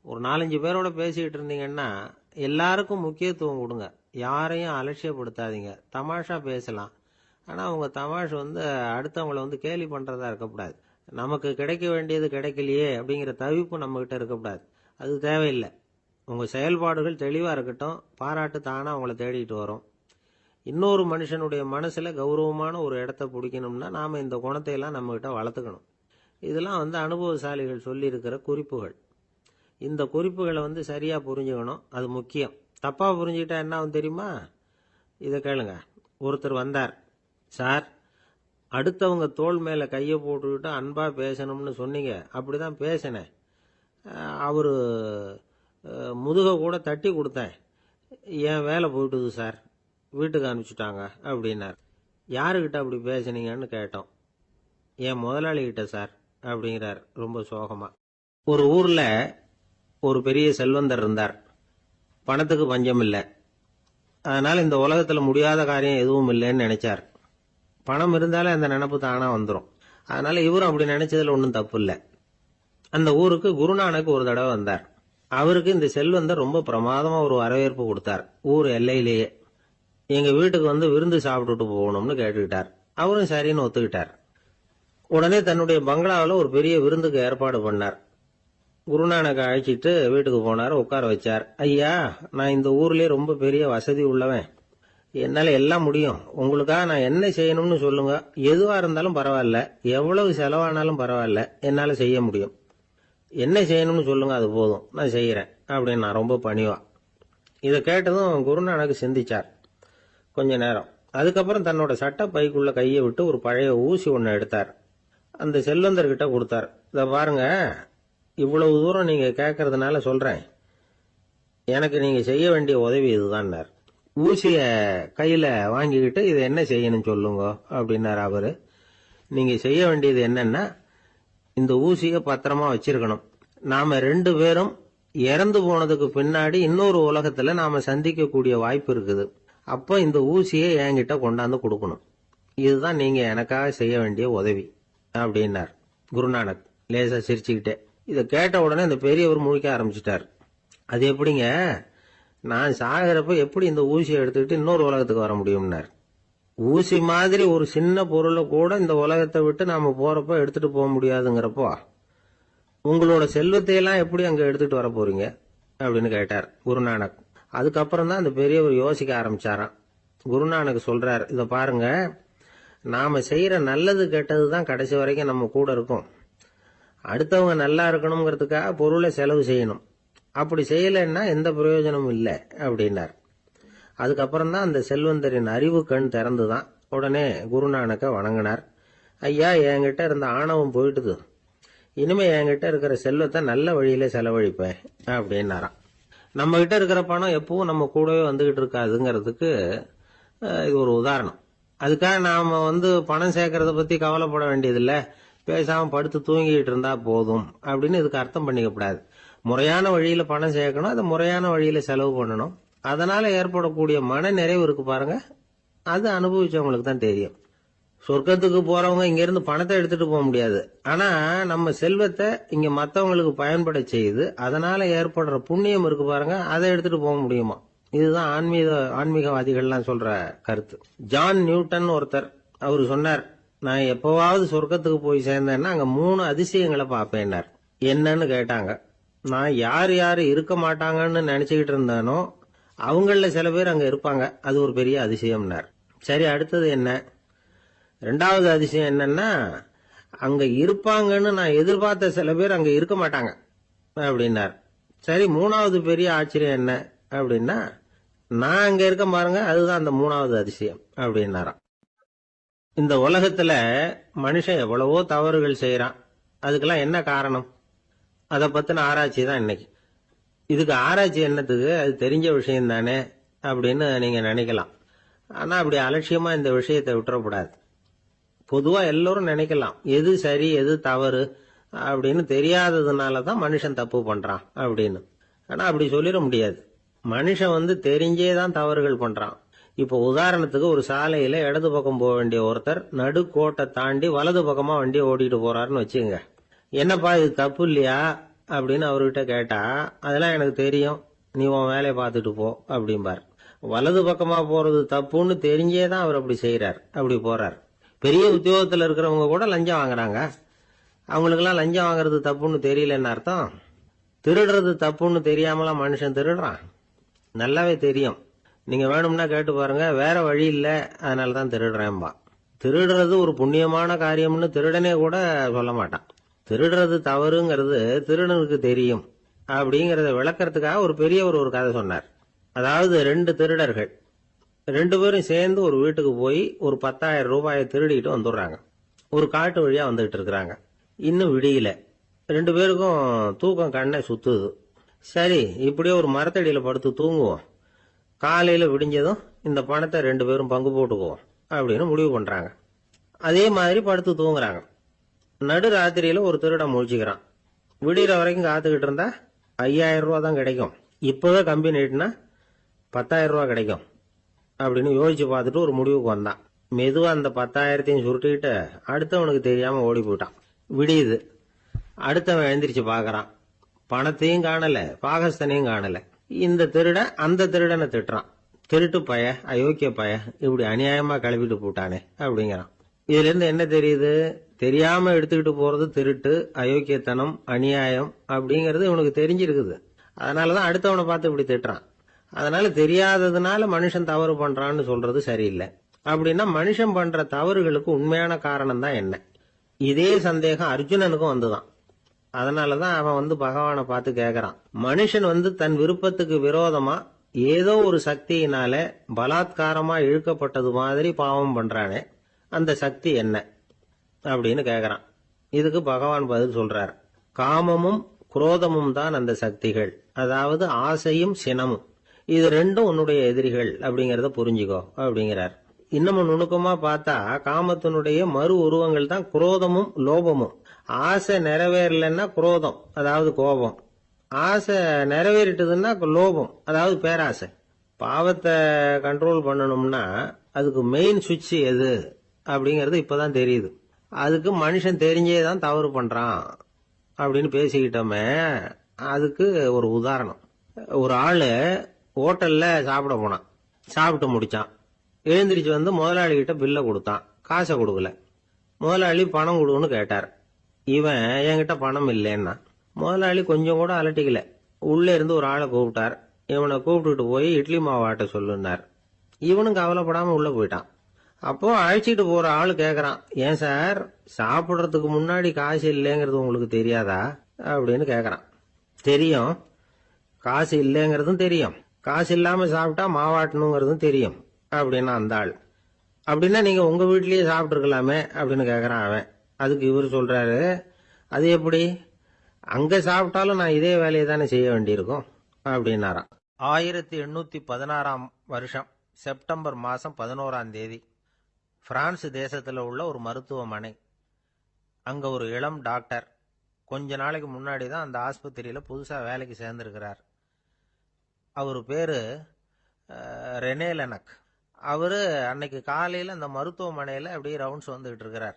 ஒரு 4-5 பேரோட பேசிக்கிட்டு இருந்தீங்கன்னா எல்லாருக்கும் முக்கியத்துவம் கொடுங்க, யாரையும் அலட்சியப்படுத்தாதீங்க. தமாஷா பேசலாம், ஆனா உங்க தமாஷ் அடுத்தவங்களை கேலி பண்றதா இருக்கக்கூடாது. நமக்கு கிடைக்க வேண்டியது கிடைக்கலையே அப்படிங்கிற தவிப்பு நம்ம கிட்ட இருக்கக்கூடாது, அது தேவையில்லை. உங்க செயல்பாடுகள் தெளிவா இருக்கட்டும், பாராட்டு தானா உங்களை தேடிட்டு வரும். இன்னொரு மனுஷனுடைய மனசுல கௌரவமான ஒரு இடத்த பிடிக்கணும்னா நாம இந்த குணத்தை எல்லாம் நம்ம கிட்ட வளர்த்துக்கணும். இதெல்லாம் அனுபவசாலிகள் சொல்லி இருக்கிற குறிப்புகள். இந்த குறிப்புகளை சரியா புரிஞ்சுக்கணும், அது முக்கியம். தப்பா புரிஞ்சுக்கிட்டா என்ன ஆகும் தெரியுமா? இதை கேளுங்க. ஒருத்தர் வந்தார், சார் அடுத்தவங்க தோள் மேல கையை போட்டுக்கிட்டு அன்பா பேசணும்னு சொன்னீங்க, அப்படிதான் பேசினேன். அவரு முதுக கூட தட்டி கொடுத்தேன், என் வேலை போயிட்டுது சார், வீட்டுக்கு அனுப்பிச்சுட்டாங்க அப்படின்னார். யாருக்கிட்ட அப்படி பேசுனீங்கன்னு கேட்டோம். என் முதலாளிகிட்ட சார் அப்படிங்கிறார் ரொம்ப சோகமா. ஒரு ஊர்ல ஒரு பெரிய செல்வந்தர் இருந்தார். பணத்துக்கு பஞ்சம் இல்லை, அதனால இந்த உலகத்துல முடியாத காரியம் எதுவும் இல்லைன்னு நினைச்சார். பணம் இருந்தாலே அந்த நினைப்பு தானா வந்துடும். அதனால இவரும் அப்படி நினைச்சதுல ஒன்றும் தப்பு இல்லை. அந்த ஊருக்கு குருநானக் ஒரு தடவை வந்தார். அவருக்கு இந்த செல்வந்தர் ரொம்ப பிரமாதமா ஒரு வரவேற்பு கொடுத்தார். ஊர் எல்லையிலேயே எங்க வீட்டுக்கு வந்து விருந்து சாப்பிட்டுட்டு போகணும்னு கேட்டுக்கிட்டார். அவரும் சரின்னு ஒத்துக்கிட்டார். உடனே தன்னுடைய பங்களாவில் ஒரு பெரிய விருந்துக்கு ஏற்பாடு பண்ணார். குருநானக்கை அழைச்சிட்டு வீட்டுக்கு போனார். உட்கார வச்சார். ஐயா, நான் இந்த ஊர்லயே ரொம்ப பெரிய வசதி உள்ளவன். என்னால எல்லாம் முடியும். உங்களுக்காக நான் என்ன செய்யணும்னு சொல்லுங்க. எதுவா இருந்தாலும் பரவாயில்ல, எவ்வளவு செலவானாலும் பரவாயில்ல, என்னால செய்ய முடியும். என்ன செய்யணும்னு சொல்லுங்க, அது போதும், நான் செய்யறேன் அப்படின்னு நான் ரொம்ப பணிவா. இதை கேட்டதும் குருநானக் சிந்திச்சார் கொஞ்ச நேரம். அதுக்கப்புறம் தன்னோட சட்ட பைக்குள்ள கையை விட்டு ஒரு பழைய ஊசி ஒன்று எடுத்தார். அந்த செல்வந்தர்கிட்ட கொடுத்தார். இதை பாருங்க, இவ்வளவு தூரம் நீங்க கேட்கறதுனால சொல்றேன். எனக்கு நீங்க செய்ய வேண்டிய உதவி இதுதான். ஊசிய கையில வாங்கிக்கிட்டு இதை என்ன செய்யணும் சொல்லுங்க அப்படின்னாரு அவரு. நீங்க செய்ய வேண்டியது என்னன்னா, இந்த ஊசிய பத்திரமா வச்சிருக்கணும். நாம 2 பேரும் இறந்து போனதுக்கு பின்னாடி இன்னொரு உலகத்துல நாம சந்திக்கக்கூடிய வாய்ப்பு இருக்குது. அப்ப இந்த ஊசியை என்கிட்ட கொண்டாந்து கொடுக்கணும். இதுதான் நீங்க எனக்காக செய்ய வேண்டிய உதவி அப்படின்னார் குருநானக் லேசா சிரிச்சுக்கிட்டே. இதை கேட்ட உடனே இந்த பெரியவர் முழிக்க ஆரம்பிச்சிட்டார். அது எப்படிங்க, நான் சாகிறப்ப எப்படி இந்த ஊசியை எடுத்துக்கிட்டு இன்னொரு உலகத்துக்கு வர முடியும்னார். ஊசி மாதிரி ஒரு சின்ன பொருளை கூட இந்த உலகத்தை விட்டு நாம போறப்ப எடுத்துட்டு போக முடியாதுங்கிறப்போ உங்களோட செல்வத்தையெல்லாம் எப்படி அங்க எடுத்துட்டு வர போறீங்க அப்படின்னு கேட்டார் குருநானக். அதுக்கப்புறம் தான் அந்த பெரியவர் யோசிக்க ஆரம்பிச்சாராம். குருநானக் சொல்றார், இதை பாருங்க, நாம செய்யற நல்லது கெட்டது தான் கடைசி வரைக்கும் நம்ம கூட இருக்கும். அடுத்தவங்க நல்லா இருக்கணுங்கிறதுக்காக பொருளை செலவு செய்யணும். அப்படி செய்யலைன்னா எந்த பிரயோஜனமும் இல்லை அப்படின்னார். அதுக்கப்புறம் தான் அந்த செல்வந்தரின் அறிவு கண் திறந்துதான். உடனே குருநானக்க வணங்கினார். ஐயா, என்கிட்ட இருந்த ஆணவம் போயிட்டுது. இனிமே என்கிட்ட இருக்கிற செல்வத்தை நல்ல வழியில செலவழிப்பேன் அப்படின்னாராம். நம்ம கிட்ட இருக்கிற பணம் எப்பவும் நம்ம கூடவே வந்துகிட்டு இருக்காதுங்கிறதுக்கு இது ஒரு உதாரணம். அதுக்காக நாம பணம் சேர்க்கறத பத்தி கவலைப்பட வேண்டியதில்லை, பேசாம படுத்து தூங்கிட்டு இருந்தா போதும் அப்படின்னு இதுக்கு அர்த்தம் பண்ணிக்கப்படாது. முறையான வழியில பணம் சேர்க்கணும், அதை முறையான வழியில செலவு பண்ணணும். அதனால ஏற்படக்கூடிய மன நிறைவு இருக்கு பாருங்க, அது அனுபவிச்சவங்களுக்கு தான் தெரியும். சொர்க்கத்துக்கு போறவங்க இங்க இருந்து பணத்தை எடுத்துட்டு போக முடியாது. ஆனா நம்ம செல்வத்தை இங்க மத்தவங்களுக்கு பயன்பட செய்து அதனால ஏற்படுற புண்ணியம் இருக்கு பாருங்க, அதை எடுத்துட்டு போக முடியுமா. இதுதான் ஆன்மீகவாதிகள்லாம் சொல்ற கருத்து. ஜான் நியூட்டன் ஒருத்தர், அவரு சொன்னார், நான் எப்பவாவது சொர்க்கத்துக்கு போய் சேர்ந்தேன்னா அங்க 3 அதிசயங்களை பார்ப்பேன்னார். என்னன்னு கேட்டாங்க. நான் யார் யாரு இருக்க மாட்டாங்கன்னு நினைச்சுக்கிட்டு இருந்தானோ அவங்கள சில பேர் அங்க இருப்பாங்க, அது ஒரு பெரிய அதிசயம்னார். சரி, அடுத்தது என்ன? 2வது அதிசயம் என்னன்னா, அங்க இருப்பாங்கன்னு நான் எதிர்பார்த்த சில பேர் அங்க இருக்க மாட்டாங்க அப்படின்னார். சரி, 3வது பெரிய ஆச்சரியம் என்ன அப்படின்னா, நான் அங்க இருக்க பாருங்க, அதுதான் அந்த 3வது அதிசயம் அப்படின்னாராம். இந்த உலகத்துல மனுஷன் எவ்வளவோ தவறுகள் செய்யறான். அதுக்கெல்லாம் என்ன காரணம்? அதை பத்தின ஆராய்ச்சி தான் இன்னைக்கு. இதுக்கு ஆராய்ச்சி என்னத்துக்கு, அது தெரிஞ்ச விஷயம் தானே அப்படின்னு நீங்க நினைக்கலாம். ஆனா அப்படி அலட்சியமா இந்த விஷயத்தை விட்டுறக்கூடாது. பொதுவா எல்லோரும் நினைக்கலாம், எது சரி எது தவறு அப்படின்னு தெரியாததுனாலதான் மனுஷன் தப்பு பண்றான் அப்படின்னு. ஆனா அப்படி சொல்லிட முடியாது. மனுஷன் தெரிஞ்சே தான் தவறுகள் பண்றான். இப்ப உதாரணத்துக்கு, ஒரு சாலையில இடது பக்கம் போக வேண்டிய ஒருத்தர் நடுக்கோட்டை தாண்டி வலது பக்கமா வண்டியை ஓட்டிட்டு போறாருன்னு வச்சுங்க. என்னப்பா இது தப்பு இல்லையா அப்படின்னு அவர்கிட்ட கேட்டா, அதெல்லாம் எனக்கு தெரியும், நீ உன் வேலையை பார்த்துட்டு போ அப்படிம்பார். வலது பக்கமா போறது தப்புன்னு தெரிஞ்சே தான் அவர் அப்படி செய்யறார், அப்படி போறார். பெரிய உத்தியோகத்துல இருக்கிறவங்க கூட லஞ்சம் வாங்குறாங்க. அவங்களுக்கெல்லாம் லஞ்சம் வாங்குறது தப்புன்னு தெரியலன்னு அர்த்தம். திருடுறது தப்புன்னு தெரியாமலாம் மனுஷன் திருடுறான், நல்லாவே தெரியும். நீங்க வேணும்னா கேட்டு பாருங்க, வேற வழி இல்ல அதனாலதான் திருடுறேன்பா. திருடுறது ஒரு புண்ணியமான காரியம்னு திருடனே கூட சொல்ல மாட்டான். திருடுறது தவறுங்கிறது திருடனுக்கு தெரியும் அப்படிங்கறத விளக்கறதுக்காக ஒரு பெரியவர் ஒரு கதை சொன்னார். அதாவது 2 திருடர்கள் 2 பேரும் சேர்ந்து ஒரு வீட்டுக்கு போய் ஒரு 10,000 ரூபாயை திருடிட்டு வந்துடுறாங்க. ஒரு காட்டு வழியா வந்துகிட்டு இருக்கிறாங்க. இன்னும் விடியல. 2 பேருக்கும் தூக்கம் கண்ணை சுத்துது. சரி, இப்படியே ஒரு மரத்தடியில படுத்து தூங்குவோம், காலையில விடிஞ்சதும் இந்த பணத்தை 2 பேரும் பங்கு போட்டுக்குவோம் அப்படின்னு முடிவு பண்றாங்க. அதே மாதிரி படுத்து தூங்குறாங்க. நடு ராத்திரியில ஒரு திருடன் முழிச்சுக்கிறான். விடிகிற வரைக்கும் காத்துக்கிட்டு இருந்தா 5,000 ரூபா தான் கிடைக்கும், இப்பவே கம்பி நீட்டினா 10,000 ரூபா கிடைக்கும் அப்படின்னு யோசிச்சு பார்த்துட்டு ஒரு முடிவுக்கு வந்தான். மெதுவா அந்த 10,000த்தையும் சுருட்டிக்கிட்டு அடுத்தவனுக்கு தெரியாம ஓடி போயிட்டான். விடியுது. அடுத்தவன் எழுந்திரிச்சு பாக்குறான். பணத்தையும் காணல, பாகஸ்தனையும் காணல. இந்த திருடன் அந்த திருடனை திட்டுறான். திருட்டு பய, அயோக்கிய பய, இப்படி அநியாயமா கிளப்பிட்டு போட்டானே அப்படிங்கிறான். இதுல இருந்து என்ன தெரியுது? தெரியாம எடுத்துக்கிட்டு போறது திருட்டு, அயோக்கியத்தனம், அநியாயம் அப்படிங்கறது இவனுக்கு தெரிஞ்சிருக்குது. அதனாலதான் அடுத்தவனை பார்த்து இப்படி திட்டுறான். அதனால தெரியாததுனால மனுஷன் தவறு பண்றான்னு சொல்றது சரியில்லை. அப்படின்னா மனுஷன் பண்ற தவறுகளுக்கு உண்மையான காரணம் தான் என்ன? இதே சந்தேகம் அர்ஜுனனுக்கும் வந்துதான். அதனாலதான் அவன் பகவானை பார்த்து கேக்குறான். மனுஷன் தன் விருப்பத்துக்கு விரோதமா ஏதோ ஒரு சக்தியினால பலாத்காரமா இழுக்கப்பட்டது மாதிரி பாவம் பண்றானே, அந்த சக்தி என்ன அப்படின்னு கேக்குறான். இதுக்கு பகவான் பதில் சொல்றார். காமமும் குரோதமும் தான் அந்த சக்திகள், அதாவது ஆசையும் சினமும். இது ரெண்டும் உன்னுடைய எதிரிகள் அப்படிங்கறத புரிஞ்சுக்கோ அப்படிங்கிறார். இன்னமும் நுணுக்கமா பார்த்தா காமத்தினுடைய மறு உருவங்கள் தான் குரோதமும் லோபமும். ஆசை நிறைவேறலன்னா குரோதம், அதாவது கோபம். ஆசை நிறைவேறிட்டதுன்னா லோபம், அதாவது பேராசை. பாவத்தை கண்ட்ரோல் பண்ணணும்னா அதுக்கு மெயின் சுவிட்ச் எது அப்படிங்கறது இப்பதான் தெரியுது. அதுக்கு மனுஷன் தெரிஞ்சே தான் தவறு பண்றான் அப்படின்னு பேசிக்கிட்டோமே. அதுக்கு ஒரு உதாரணம். ஒரு ஆளு ஹோட்டல்ல சாப்பிட போனான். சாப்பிட்டு முடிச்சான். எழுந்திரிச்சு முதலாளி கிட்ட பில்ல கொடுத்தான். காசை கொடுக்கல. முதலாளி பணம் கொடுன்னு கேட்டார். இவன் என்கிட்ட பணம் இல்லைன்னா. முதலாளி கொஞ்சம் கூட அலட்டிக்கல. உள்ள இருந்து ஒரு ஆளை கூப்பிட்டார். இவனை கூப்பிட்டுட்டு போய் இட்லி மாவாட்ட சொல்லுனார். இவனும் கவலைப்படாம உள்ள போயிட்டான். அப்போ அழைச்சிட்டு போற ஆளு கேக்குறான், ஏன் சார் சாப்பிடுறதுக்கு முன்னாடி காசு இல்லைங்கிறது உங்களுக்கு தெரியாதா அப்படின்னு கேக்குறான். தெரியும், காசு இல்லைங்கிறதும் தெரியும், காசு இல்லாம சாப்பிட்டா மாவாட்டணுங்கிறதும் தெரியும் அப்படின்னா அந்த ஆள். அப்படின்னா நீங்க உங்க வீட்லயே சாப்பிட்டு இருக்கலாமே அப்படின்னு கேக்குறான் அவன். அதுக்கு இவர் சொல்றாரு, அது எப்படி? அங்க சாப்பிட்டாலும் நான் இதே வேலையை தானே செய்ய வேண்டியிருக்கும் அப்படின்னாராம். 1816 வருஷம் செப்டம்பர் மாசம் 11ஆம் தேதி பிரான்ஸ் தேசத்துல உள்ள ஒரு மருத்துவமனை. அங்க ஒரு இளம் டாக்டர் கொஞ்ச நாளைக்கு முன்னாடி தான் அந்த ஆஸ்பத்திரியில புதுசா வேலைக்கு சேர்ந்திருக்கிறார். அவரு பேரு ரெனே லெனக். அவரு அன்னைக்கு காலையில அந்த மருத்துவமனையில அப்படியே ரவுண்ட்ஸ் வந்துகிட்டு இருக்கிறார்.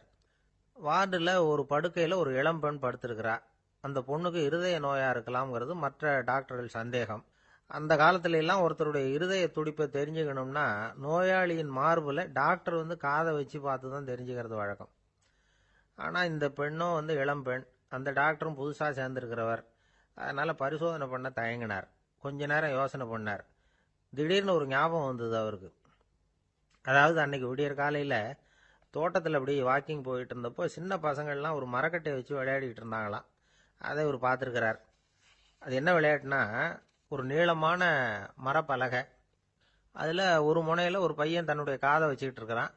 வார்டுல ஒரு படுக்கையில ஒரு இளம் பெண் படுத்திருக்கிறா. அந்த பொண்ணுக்கு இருதய நோயா இருக்கலாம்ங்கிறது மற்ற டாக்டர்கள் சந்தேகம். அந்த காலத்துல எல்லாம் ஒருத்தருடைய இருதய துடிப்பை தெரிஞ்சுக்கணும்னா நோயாளியின் மார்புல டாக்டர் காதை வச்சு பார்த்து தான் தெரிஞ்சுக்கிறது வழக்கம். ஆனா இந்த பெண்ணும் இளம் பெண், அந்த டாக்டரும் புதுசா சேர்ந்திருக்கிறவர். அதனால பரிசோதனை பண்ண தயங்கினார். கொஞ்ச நேரம் யோசனை பண்ணார். திடீர்னு ஒரு ஞாபகம் வந்தது அவருக்கு. அதாவது அன்னைக்கு விடியற் காலையில தோட்டத்தில் அப்படி வாக்கிங் போயிட்டு இருந்தப்போ சின்ன பசங்கள்லாம் ஒரு மரக்கட்டையை வச்சு விளையாடிட்டு இருந்தாங்களாம். அதை இவர் பார்த்துருக்கிறார். அது என்ன விளையாட்டுனா, ஒரு நீளமான மரப்பலகை, அதில் ஒரு முனையில் ஒரு பையன் தன்னுடைய காதை வச்சுக்கிட்டு இருக்கிறான்.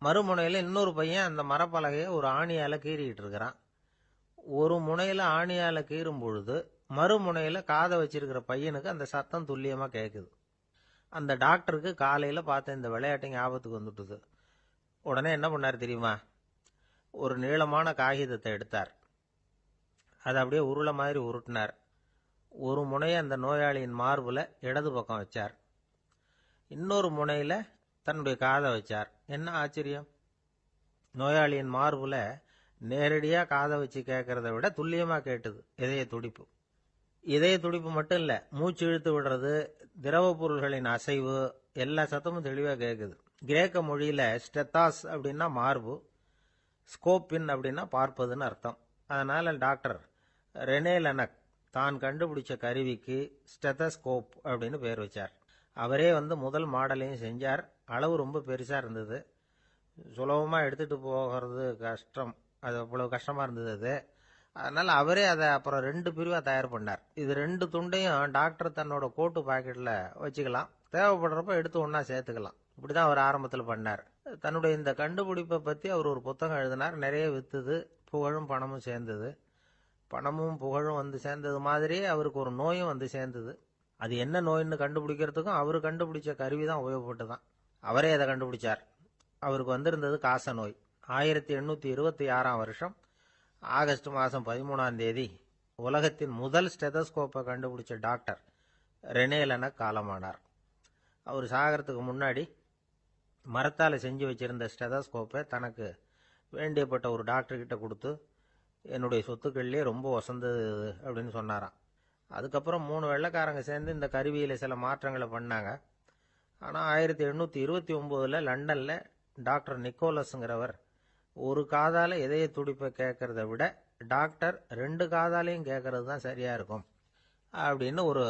மறுமுனையில் இன்னொரு பையன் அந்த மரப்பலகையை ஒரு ஆணியால் கீறிக்கிட்டு இருக்கிறான். ஒரு முனையில் ஆணியால் கீறும் பொழுது மறுமுனையில் காதை வச்சிருக்கிற பையனுக்கு அந்த சத்தம் துல்லியமாக கேட்குது. அந்த டாக்டருக்கு காலையில் பார்த்த இந்த விளையாட்டு ஞாபகத்துக்கு வந்துட்டுது. உடனே என்ன பண்ணார் தெரியுமா? ஒரு நீளமான காகிதத்தை எடுத்தார். அதை அப்படியே உருளை மாதிரி உருட்டினார். ஒரு முனையை அந்த நோயாளியின் மார்புல இடது பக்கம் வச்சார். இன்னொரு முனையில தன்னுடைய காதை வச்சார். என்ன ஆச்சரியம்! நோயாளியின் மார்புல நேரடியா காதை வச்சு கேட்கறத விட துல்லியமா கேட்டது இதய துடிப்பு. இதய துடிப்பு மட்டும் இல்ல, மூச்சு இழுத்து விடுறது, திரவ பொருள்களின் அசைவு, எல்லா சத்தமும் தெளிவா கேட்குது. கிரேக்க மொழியில ஸ்டெத்தாஸ் அப்படின்னா மார்பு, ஸ்கோப்பின் அப்படின்னா பார்ப்பதுன்னு அர்த்தம். அதனால டாக்டர் ரெனே லெனக் தான் கண்டுபிடிச்ச கருவிக்கு ஸ்டெத்தஸ்கோப் அப்படின்னு பேர் வச்சார். அவரே முதல் மாடலையும் செஞ்சார். அளவு ரொம்ப பெருசா இருந்தது, சுலபமா எடுத்துட்டு போகிறது கஷ்டம். அது அவ்வளவு கஷ்டமா இருந்தது அது. அதனால அவரே அதை அப்புறம் 2 பிரிவா தயார் பண்ணார். இது 2 துண்டையும் டாக்டர் தன்னோட கோட்டு பாக்கெட்ல வச்சுக்கலாம், தேவைப்படுறப்ப எடுத்து ஒன்னா சேர்த்துக்கலாம். இப்படிதான் அவர் ஆரம்பத்தில் பண்ணார். தன்னுடைய இந்த கண்டுபிடிப்பை பத்தி அவர் ஒரு புத்தகம் எழுதினார். நிறைய வித்துது, புகழும் பணமும் சேர்ந்தது. பணமும் புகழும் சேர்ந்தது மாதிரியே அவருக்கு ஒரு நோயும் சேர்ந்தது. அது என்ன நோயின்னு கண்டுபிடிக்கிறதுக்கும் அவரு கண்டுபிடிச்ச கருவி தான் உபயோகப்பட்டுதான். அவரே அதை கண்டுபிடிச்சார். அவருக்கு வந்திருந்தது காச நோய். 1826 வருஷம் ஆகஸ்ட் மாசம் 13ஆம் தேதி உலகத்தின் முதல் ஸ்டெதஸ்கோப்பை கண்டுபிடிச்ச டாக்டர் ரெனே லெனக் காலமானார். அவர் சாகிறதுக்கு முன்னாடி மரத்தால் செஞ்சு வச்சிருந்த ஸ்டெதஸ்கோப்பை தனக்கு வேண்டியப்பட்ட ஒரு டாக்டர் கிட்ட கொடுத்து, என்னுடைய சொத்துக்கள்லேயே ரொம்ப வசந்தது அப்படின்னு சொன்னாராம். அதுக்கப்புறம் 3 வெள்ளைக்காரங்க சேர்ந்து இந்த கருவியில் சில மாற்றங்களை பண்ணாங்க. ஆனால் 1829 லண்டனில் டாக்டர் நிக்கோலஸுங்கிறவர் ஒரு காதால் இதய துடிப்பை கேட்கறத விட டாக்டர் 2 காதாலையும் கேட்கறது தான் சரியா இருக்கும் அப்படின்னு ஒரு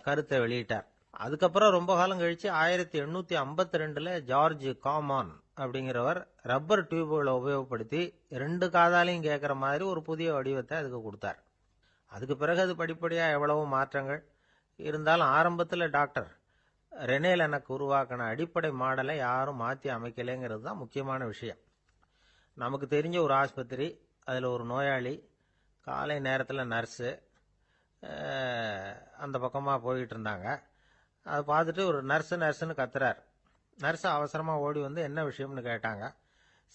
கருத்தை வெளியிட்டார். அதுக்கப்புறம் ரொம்ப காலம் கழிச்சு 1852 ஜார்ஜ் காமான் அப்படிங்கிறவர் ரப்பர் டியூப்களை உபயோகப்படுத்தி 2 காதாலையும் கேட்குற மாதிரி ஒரு புதிய வடிவத்தை அதுக்கு கொடுத்தார். அதுக்கு பிறகு அது படிப்படியாக எவ்வளவோ மாற்றங்கள் இருந்தாலும் ஆரம்பத்தில் டாக்டர் ரெனேல் எனக்கு உருவாக்கின அடிப்படை மாடலை யாரும் மாற்றி அமைக்கலைங்கிறது தான் முக்கியமான விஷயம். நமக்கு தெரிஞ்ச ஒரு ஆஸ்பத்திரி, அதில் ஒரு நோயாளி, காலை நேரத்தில் நர்ஸு அந்த பக்கமாக போயிட்டு இருந்தாங்க. அதை பார்த்துட்டு ஒரு நர்ஸுன்னு கத்துறார். நர்ஸு அவசரமாக ஓடி வந்து என்ன விஷயம்னு கேட்டாங்க.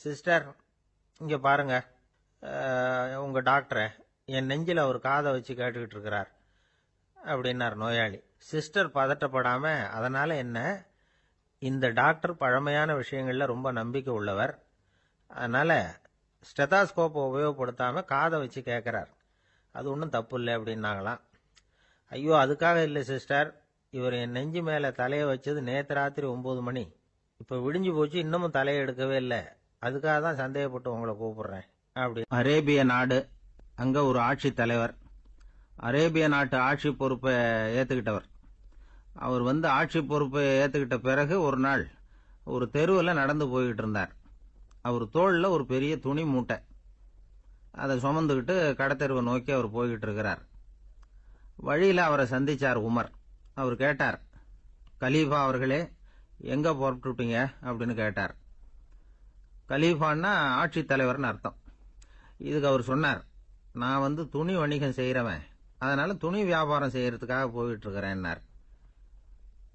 சிஸ்டர், இங்கே பாருங்க, உங்கள் டாக்டரை என் நெஞ்சில் ஒரு காதை வச்சு கேட்டுக்கிட்டு இருக்கிறார் அப்படின்னார் நோயாளி. சிஸ்டர் பதட்டப்படாமல், அதனால் என்ன, இந்த டாக்டர் பழமையான விஷயங்களில் ரொம்ப நம்பிக்கை உள்ளவர், அதனால் ஸ்டெதாஸ்கோப்பை உபயோகப்படுத்தாமல் காதை வச்சு கேட்குறார், அது ஒன்றும் தப்பு இல்லை அப்படின்னாங்களாம். ஐயோ, அதுக்காக இல்லை சிஸ்டர், இவர் என் நெஞ்சு மேலே தலையை வச்சது நேற்று ராத்திரி 9 மணி, இப்போ விடிஞ்சு போச்சு, இன்னமும் தலையை எடுக்கவே இல்லை, அதுக்காக தான் சந்தேகப்பட்டு உங்களை கூப்பிடுறேன் அப்படி. அரேபிய நாடு, அங்கே ஒரு ஆட்சி தலைவர், அரேபிய நாட்டு ஆட்சி பொறுப்பை ஏற்றுக்கிட்டவர். அவர் வந்து ஆட்சி பொறுப்பை ஏற்றுக்கிட்ட பிறகு ஒரு நாள் ஒரு தெருவில் நடந்து போய்கிட்டு இருந்தார். அவர் தோளில் ஒரு பெரிய துணி மூட்டை, அதை சுமந்துக்கிட்டு கடத்தெருவை நோக்கி அவர் போய்கிட்டு இருக்கிறார். வழியில் அவரை சந்திச்சார் உமர். அவர் கேட்டார், கலீஃபா அவர்களே, எங்கே புறப்பட்டுட்டீங்க அப்படின்னு கேட்டார். கலீஃபான்னா ஆட்சி தலைவர்னு அர்த்தம். இதுக்கு அவர் சொன்னார், நான் வந்து துணி வணிகம் செய்கிறவன், அதனால துணி வியாபாரம் செய்யறதுக்காக போயிட்டு இருக்கிறேன்னார்.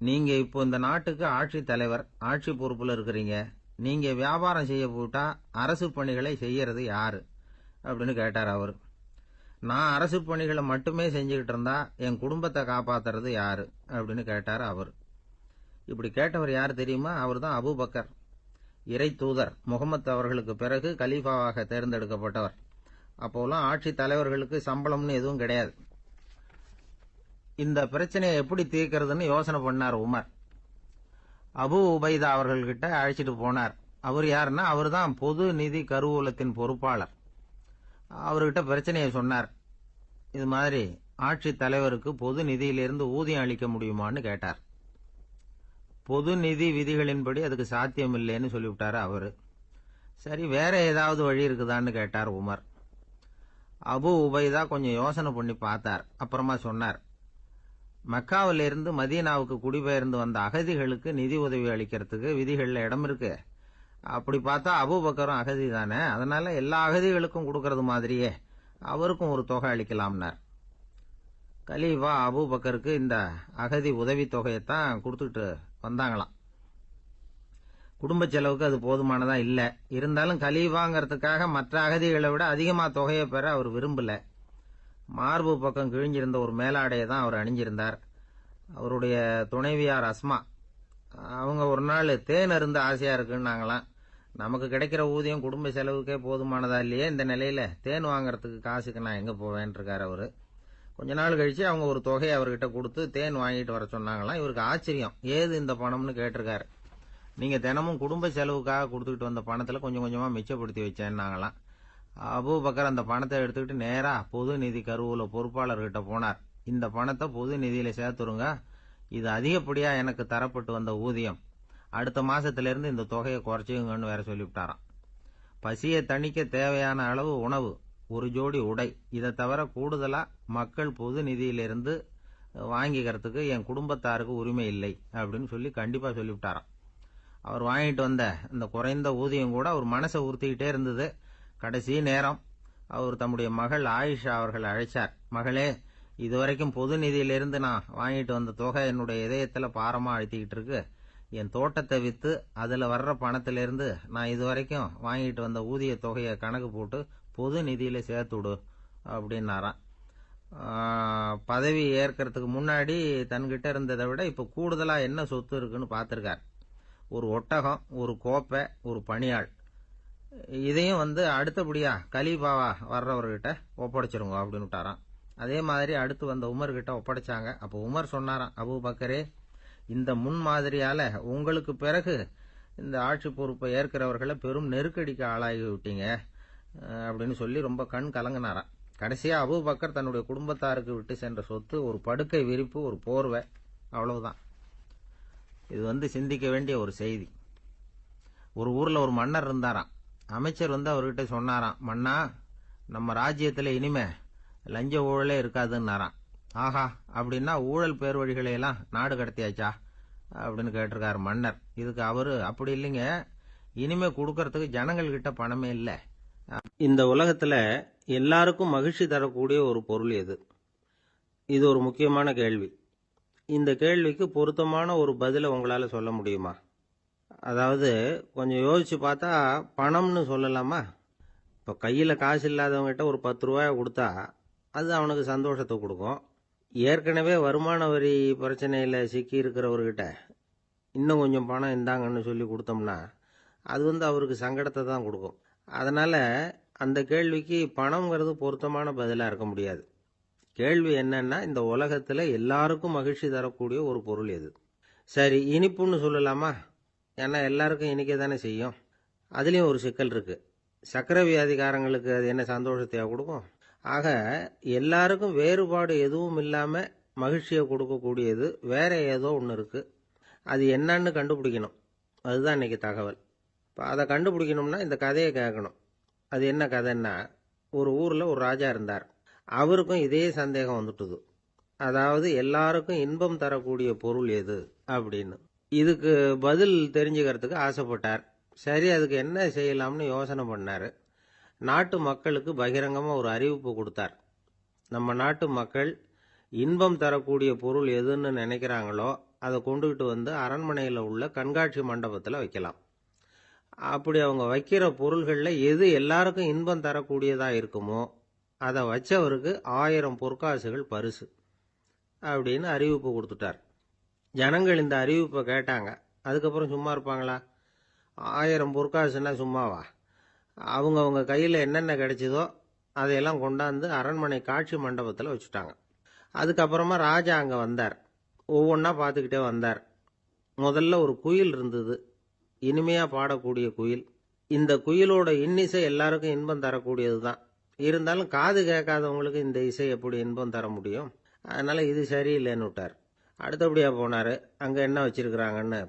நீங்க இப்போ இந்த நாட்டுக்கு ஆட்சி தலைவர், ஆட்சி பொறுப்புல இருக்கிறீங்க, நீங்க வியாபாரம் செய்ய போட்டா அரசு பணிகளை செய்யறது யாரு அப்படின்னு கேட்டார் அவர். நான் அரசு பணிகளை மட்டுமே செஞ்சுக்கிட்டு இருந்தா என் குடும்பத்தை காப்பாத்துறது யாரு அப்படின்னு கேட்டார் அவர். இப்படி கேட்டவர் யார் தெரியுமா? அவர் தான் அபூபக்கர், இறை தூதர் முகமது அவர்களுக்கு பிறகு கலீஃபாவாக தேர்ந்தெடுக்கப்பட்டவர். அப்போலாம் ஆட்சி தலைவர்களுக்கு சம்பளம்னு எதுவும் கிடையாது. இந்த பிரச்சனையை எப்படி தீர்க்கிறதுன்னு யோசனை பண்ணார் உமர். அபு உபைதா அவர்கள்கிட்ட அழைச்சிட்டு போனார். அவர் யாருன்னா, அவர் தான் பொது நிதி கருவூலத்தின் பொறுப்பாளர். அவர்கிட்ட பிரச்சனையை சொன்னார். இது மாதிரி ஆட்சி தலைவருக்கு பொது நிதியிலிருந்து ஊதியம் அளிக்க முடியுமான்னு கேட்டார். பொது நிதி விதிகளின்படி அதுக்கு சாத்தியம் இல்லைன்னு சொல்லிவிட்டாரு அவரு. சரி, வேற ஏதாவது வழி இருக்குதான்னு கேட்டார் உமர். அபு உபைதா கொஞ்சம் யோசனை பண்ணி பார்த்தார். அப்புறமா சொன்னார், மக்காவிலிருந்து மதீனாவுக்கு குடிபெயர்ந்து வந்த அகதிகளுக்கு நிதி உதவி அளிக்கிறதுக்கு விதிகள்ல இடம் இருக்கு. அப்படி பார்த்தா அபூபக்கரும் அகதி தானே, அதனால எல்லா அகதிகளுக்கும் கொடுக்கறது மாதிரியே அவருக்கும் ஒரு தொகை அளிக்கலாம்னார். கலீஃபா அபூபக்கருக்கு இந்த அகதி உதவி தொகையைத்தான் கொடுத்துட்டு வந்தாங்களாம். குடும்ப செலவுக்கு அது போதுமானதா இல்ல. இருந்தாலும் கலீஃபாங்கிறதுக்காக மற்ற அகதிகளை விட அதிகமா தொகையை பெற அவர் விரும்பல. மார்பு பக்கம் கிழிஞ்சிருந்த ஒரு மேலாடையை தான் அவர் அணிஞ்சிருந்தார். அவருடைய துணைவியார் அஸ்மா, அவங்க ஒரு நாள் தேன் அருந்த ஆசையா இருக்குன்னாங்களாம். நமக்கு கிடைக்கிற ஊதியம் குடும்ப செலவுக்கே போதுமானதா இல்லையே, இந்த நிலையில தேன் வாங்கறதுக்கு காசுக்கு நான் எங்க போவேன் இருக்காரு அவரு. கொஞ்ச நாள் கழிச்சு அவங்க ஒரு தொகையை அவர்கிட்ட கொடுத்து தேன் வாங்கிட்டு வர சொன்னாங்களாம். இவருக்கு ஆச்சரியம், ஏது இந்த பணம்னு கேட்டிருக்காரு. நீங்க தினமும் குடும்ப செலவுக்காக கொடுத்துக்கிட்டு வந்த பணத்துல கொஞ்சம் கொஞ்சமா மிச்சப்படுத்தி வச்சேன்னாங்களாம். அபூபக்கர் அந்த பணத்தை எடுத்துக்கிட்டு நேரா பொது நிதி கருவூல பொறுப்பாளர்கிட்ட போனார். இந்த பணத்தை பொது நிதியில சேர்த்துருங்க, இது அதிகப்படியா எனக்கு தரப்பட்டு வந்த ஊதியம், அடுத்த மாசத்திலிருந்து இந்த தொகையை குறைச்சுங்கன்னு வேற சொல்லிவிட்டாராம். பசியை தணிக்க தேவையான அளவு உணவு, ஒரு ஜோடி உடை, இதை தவிர கூடுதலா மக்கள் பொது நிதியிலிருந்து வாங்கிக்கிறதுக்கு என் குடும்பத்தாருக்கு உரிமை இல்லை அப்படின்னு சொல்லி கண்டிப்பா சொல்லிவிட்டாராம். அவர் வாங்கிட்டு வந்த இந்த குறைந்த ஊதியம் கூட அவர் மனசை உறுத்திக்கிட்டே இருந்தது. கடைசி நேரம் அவர் தம்முடைய மகள் ஆயிஷா அவர்கள் அழைச்சார். மகளே, இதுவரைக்கும் பொது நிதியிலிருந்து நான் வாங்கிட்டு வந்த தொகை என்னுடைய இதயத்துல பாரமா அழுத்திக்கிட்டு இருக்கு. என் தோட்டத்தை வித்து அதுல வர்ற பணத்திலிருந்து நான் இதுவரைக்கும் வாங்கிட்டு வந்த ஊதிய தொகையை கணக்கு போட்டு பொது நிதியில சேர்த்து விடு அப்படின்னாராம். பதவி ஏற்கிறதுக்கு முன்னாடி தன்கிட்ட இருந்ததை விட இப்ப கூடுதலா என்ன சொத்து இருக்குன்னு பார்த்திருக்கார். ஒரு ஒட்டகம், ஒரு கோப்பை, ஒரு பணியாள், இதையும் அடுத்தபடியா கலீஃபாவா வர்றவர்கிட்ட ஒப்படைச்சிருங்க அப்படின்னு விட்டாராம். அதே மாதிரி அடுத்து வந்த உமர்கிட்ட ஒப்படைச்சாங்க. அப்போ உமர் சொன்னாராம், அபூபக்கரே, இந்த முன்மாதிரியால உங்களுக்கு பிறகு இந்த ஆட்சி பொறுப்பை ஏற்கிறவர்களை பெரும் நெருக்கடிக்கு ஆளாகி விட்டீங்க அப்படின்னு சொல்லி ரொம்ப கண் கலங்கினாராம். கடைசியா அபூபக்கர் தன்னுடைய குடும்பத்தாருக்கு விட்டு சென்ற சொத்து ஒரு படுக்கை விரிப்பு, ஒரு போர்வை, அவ்வளவுதான். இது சிந்திக்க வேண்டிய ஒரு செய்தி. ஒரு ஊர்ல ஒரு மன்னர் இருந்தாராம். அமைச்சர் அவர்கிட்ட சொன்னாராம், மன்னா, நம்ம ராஜ்யத்துல இனிமே லஞ்ச ஊழலே இருக்காதுன்னாராம். ஆஹா, அப்படின்னா ஊழல் பேர் வழிகளை எல்லாம் நாடு கடத்தியாச்சா அப்படின்னு கேட்டிருக்காரு மன்னர். இதுக்கு அவரு, அப்படி இல்லைங்க, இனிமே கொடுக்கறதுக்கு ஜனங்கள் கிட்ட பணமே இல்லை. இந்த உலகத்துல எல்லாருக்கும் மகிழ்ச்சி தரக்கூடிய ஒரு பொருள் எது? இது ஒரு முக்கியமான கேள்வி. இந்த கேள்விக்கு பொருத்தமான ஒரு பதிலை உங்களால சொல்ல முடியுமா? அதாவது கொஞ்சம் யோசிச்சு பார்த்தா பணம்னு சொல்லலாமா? இப்போ கையில் காசு இல்லாதவங்ககிட்ட ஒரு 10 ரூபாயை கொடுத்தா அது அவனுக்கு சந்தோஷத்தை கொடுக்கும். ஏற்கனவே வருமான வரி பிரச்சனையில் சிக்கி இருக்கிறவர்கிட்ட இன்னும் கொஞ்சம் பணம் இந்தாங்கன்னு சொல்லி கொடுத்தோம்னா அது அவருக்கு சங்கடத்தை தான் கொடுக்கும். அதனால அந்த கேள்விக்கு பணம்ங்கிறது பொருத்தமான பதிலாக இருக்க முடியாது. கேள்வி என்னன்னா, இந்த உலகத்தில் எல்லாருக்கும் மகிழ்ச்சி தரக்கூடிய ஒரு பொருள் எது? சரி, இனிப்புன்னு சொல்லலாமா? ஏன்னா எல்லாருக்கும் இனிக்க தானே செய்யும். அதுலேயும் ஒரு சிக்கல் இருக்கு. சக்கரை வியாதிக்காரங்களுக்கு அது என்ன சந்தோஷத்தையா கொடுக்கும்? ஆக எல்லாருக்கும் வேறுபாடு எதுவும் இல்லாமல் மகிழ்ச்சியை கொடுக்கக்கூடியது வேற ஏதோ ஒன்று இருக்கு. அது என்னன்னு கண்டுபிடிக்கணும். அதுதான் இன்னைக்கு தகவல். இப்போ அதை கண்டுபிடிக்கணும்னா இந்த கதையை கேட்கணும். அது என்ன கதைன்னா, ஒரு ஊரில் ஒரு ராஜா இருந்தார். அவருக்கும் இதே சந்தேகம் வந்துட்டுது. அதாவது எல்லாருக்கும் இன்பம் தரக்கூடிய பொருள் எது அப்படின்னு. இதுக்கு பதில் தெரிஞ்சுக்கிறதுக்கு ஆசைப்பட்டார். சரி, அதுக்கு என்ன செய்யலாம்னு யோசனை பண்ணார். நாட்டு மக்களுக்கு பகிரங்கமாக ஒரு அறிவிப்பு கொடுத்தார். நம்ம நாட்டு மக்கள் இன்பம் தரக்கூடிய பொருள் எதுன்னு நினைக்கிறாங்களோ அதை கொண்டுகிட்டு அரண்மனையில் உள்ள கண்காட்சி மண்டபத்தில் வைக்கலாம். அப்படி அவங்க வைக்கிற பொருள்களில் எது எல்லாருக்கும் இன்பம் தரக்கூடியதாக இருக்குமோ அதை வச்சவருக்கு 1000 பொற்காசுகள் பரிசு அப்படின்னு அறிவிப்பு கொடுத்துட்டார். ஜனங்கள் இந்த அறிவிப்பை கேட்டாங்க. அதுக்கப்புறம் சும்மா இருப்பாங்களா? 1000 பொற்காசுன்னா சும்மாவா? அவங்க கையில் என்னென்ன கிடைச்சதோ அதையெல்லாம் கொண்டாந்து அரண்மனை காட்சி மண்டபத்தில் வச்சுட்டாங்க. அதுக்கப்புறமா ராஜா அங்கே வந்தார். ஒவ்வொன்றா பார்த்துக்கிட்டே வந்தார். முதல்ல ஒரு குயில் இருந்தது, இனிமையாக பாடக்கூடிய குயில். இந்த குயிலோட இன்னிசை எல்லாருக்கும் இன்பம் தரக்கூடியது தான். இருந்தாலும் காது கேட்காதவங்களுக்கு இந்த இசை எப்படி இன்பம் தர முடியும்? அதனால இது சரியில்லைன்னு விட்டார். அடுத்தபடியாக போனார். அங்கே என்ன வச்சிருக்கிறாங்கன்னு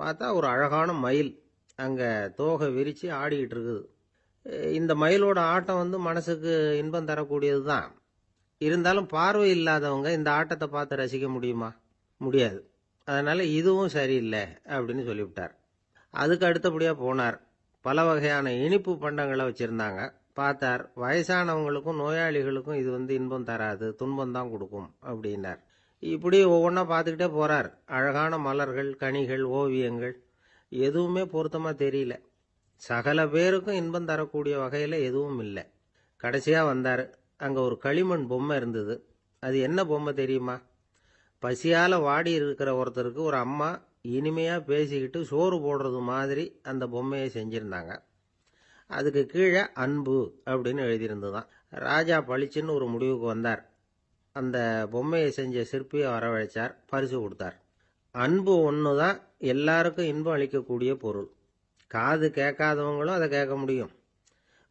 பார்த்தா ஒரு அழகான மயில் அங்கே தோகை விரித்து ஆடிக்கிட்டு இருக்குது. இந்த மயிலோட ஆட்டம் மனசுக்கு இன்பம் தரக்கூடியது தான். இருந்தாலும் பார்வை இல்லாதவங்க இந்த ஆட்டத்தை பார்த்து ரசிக்க முடியுமா? முடியாது. அதனால இதுவும் சரியில்லை அப்படின்னு சொல்லிவிட்டார். அதுக்கு அடுத்தபடியாக போனார். பல வகையான இனிப்பு பண்டங்களை வச்சுருந்தாங்க. பார்த்தார், வயசானவங்களுக்கும் நோயாளிகளுக்கும் இது இன்பம் தராது, துன்பம் தான் கொடுக்கும் அப்படின்னார். இப்படி ஒவ்வொன்றா பார்த்துக்கிட்டே போகிறார். அழகான மலர்கள், கனிகள், ஓவியங்கள் எதுவுமே பொருத்தமாக தெரியல. சகல பேருக்கும் இன்பம் தரக்கூடிய வகையில் எதுவும் இல்லை. கடைசியாக வந்தார். அங்கே ஒரு களிமண் பொம்மை இருந்தது. அது என்ன பொம்மை தெரியுமா? பசியால் வாடி இருக்கிற ஒருத்தருக்கு ஒரு அம்மா இனிமையாக பேசிக்கிட்டு சோறு போடுறது மாதிரி அந்த பொம்மையை செஞ்சுருந்தாங்க. அதுக்கு கீழே அன்பு அப்படின்னு எழுதியிருந்துதான். ராஜா பளிச்சுன்னு ஒரு முடிவுக்கு வந்தார். அந்த பொம்மையை செஞ்ச சிற்பியை வரவழைச்சார், பரிசு கொடுத்தார். அன்பு ஒன்று தான் எல்லாருக்கும் இன்பம் அளிக்கக்கூடிய பொருள். காது கேட்காதவங்களும் அதை கேட்க முடியும்,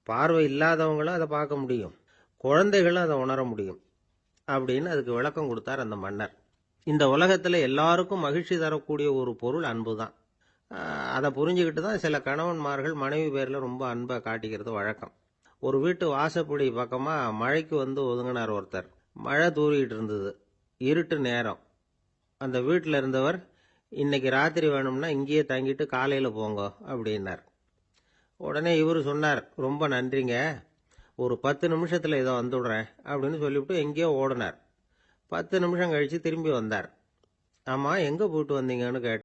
பார்வை இல்லாதவங்களும் அதை பார்க்க முடியும், குழந்தைகளும் அதை உணர முடியும் அப்படின்னு அதுக்கு விளக்கம் கொடுத்தார் அந்த மன்னர். இந்த உலகத்தில் எல்லாருக்கும் மகிழ்ச்சி தரக்கூடிய ஒரு பொருள் அன்பு தான். அதை புரிஞ்சுக்கிட்டு தான் சில கணவன்மார்கள் மனைவி பேரில் ரொம்ப அன்பை காட்டிக்கிறது வழக்கம். ஒரு வீட்டு வாசப்படி பக்கமாக மழைக்கு ஒதுங்கினார் ஒருத்தர். மழை தூரிக்கிட்டு இருந்தது, இருட்டு நேரம். அந்த வீட்டில் இருந்தவர், இன்னைக்கு ராத்திரி வேணும்னா இங்கேயே தங்கிட்டு காலையில் போங்க அப்படின்னார். உடனே இவர் சொன்னார், ரொம்ப நன்றிங்க, ஒரு 10 நிமிஷத்தில் இதை வந்துடுறேன் அப்படின்னு சொல்லிவிட்டு எங்கேயோ ஓடினார். 10 நிமிஷம் கழித்து திரும்பி வந்தார். ஆமாம், எங்கே போயிட்டு வந்தீங்கன்னு கேட்டார்.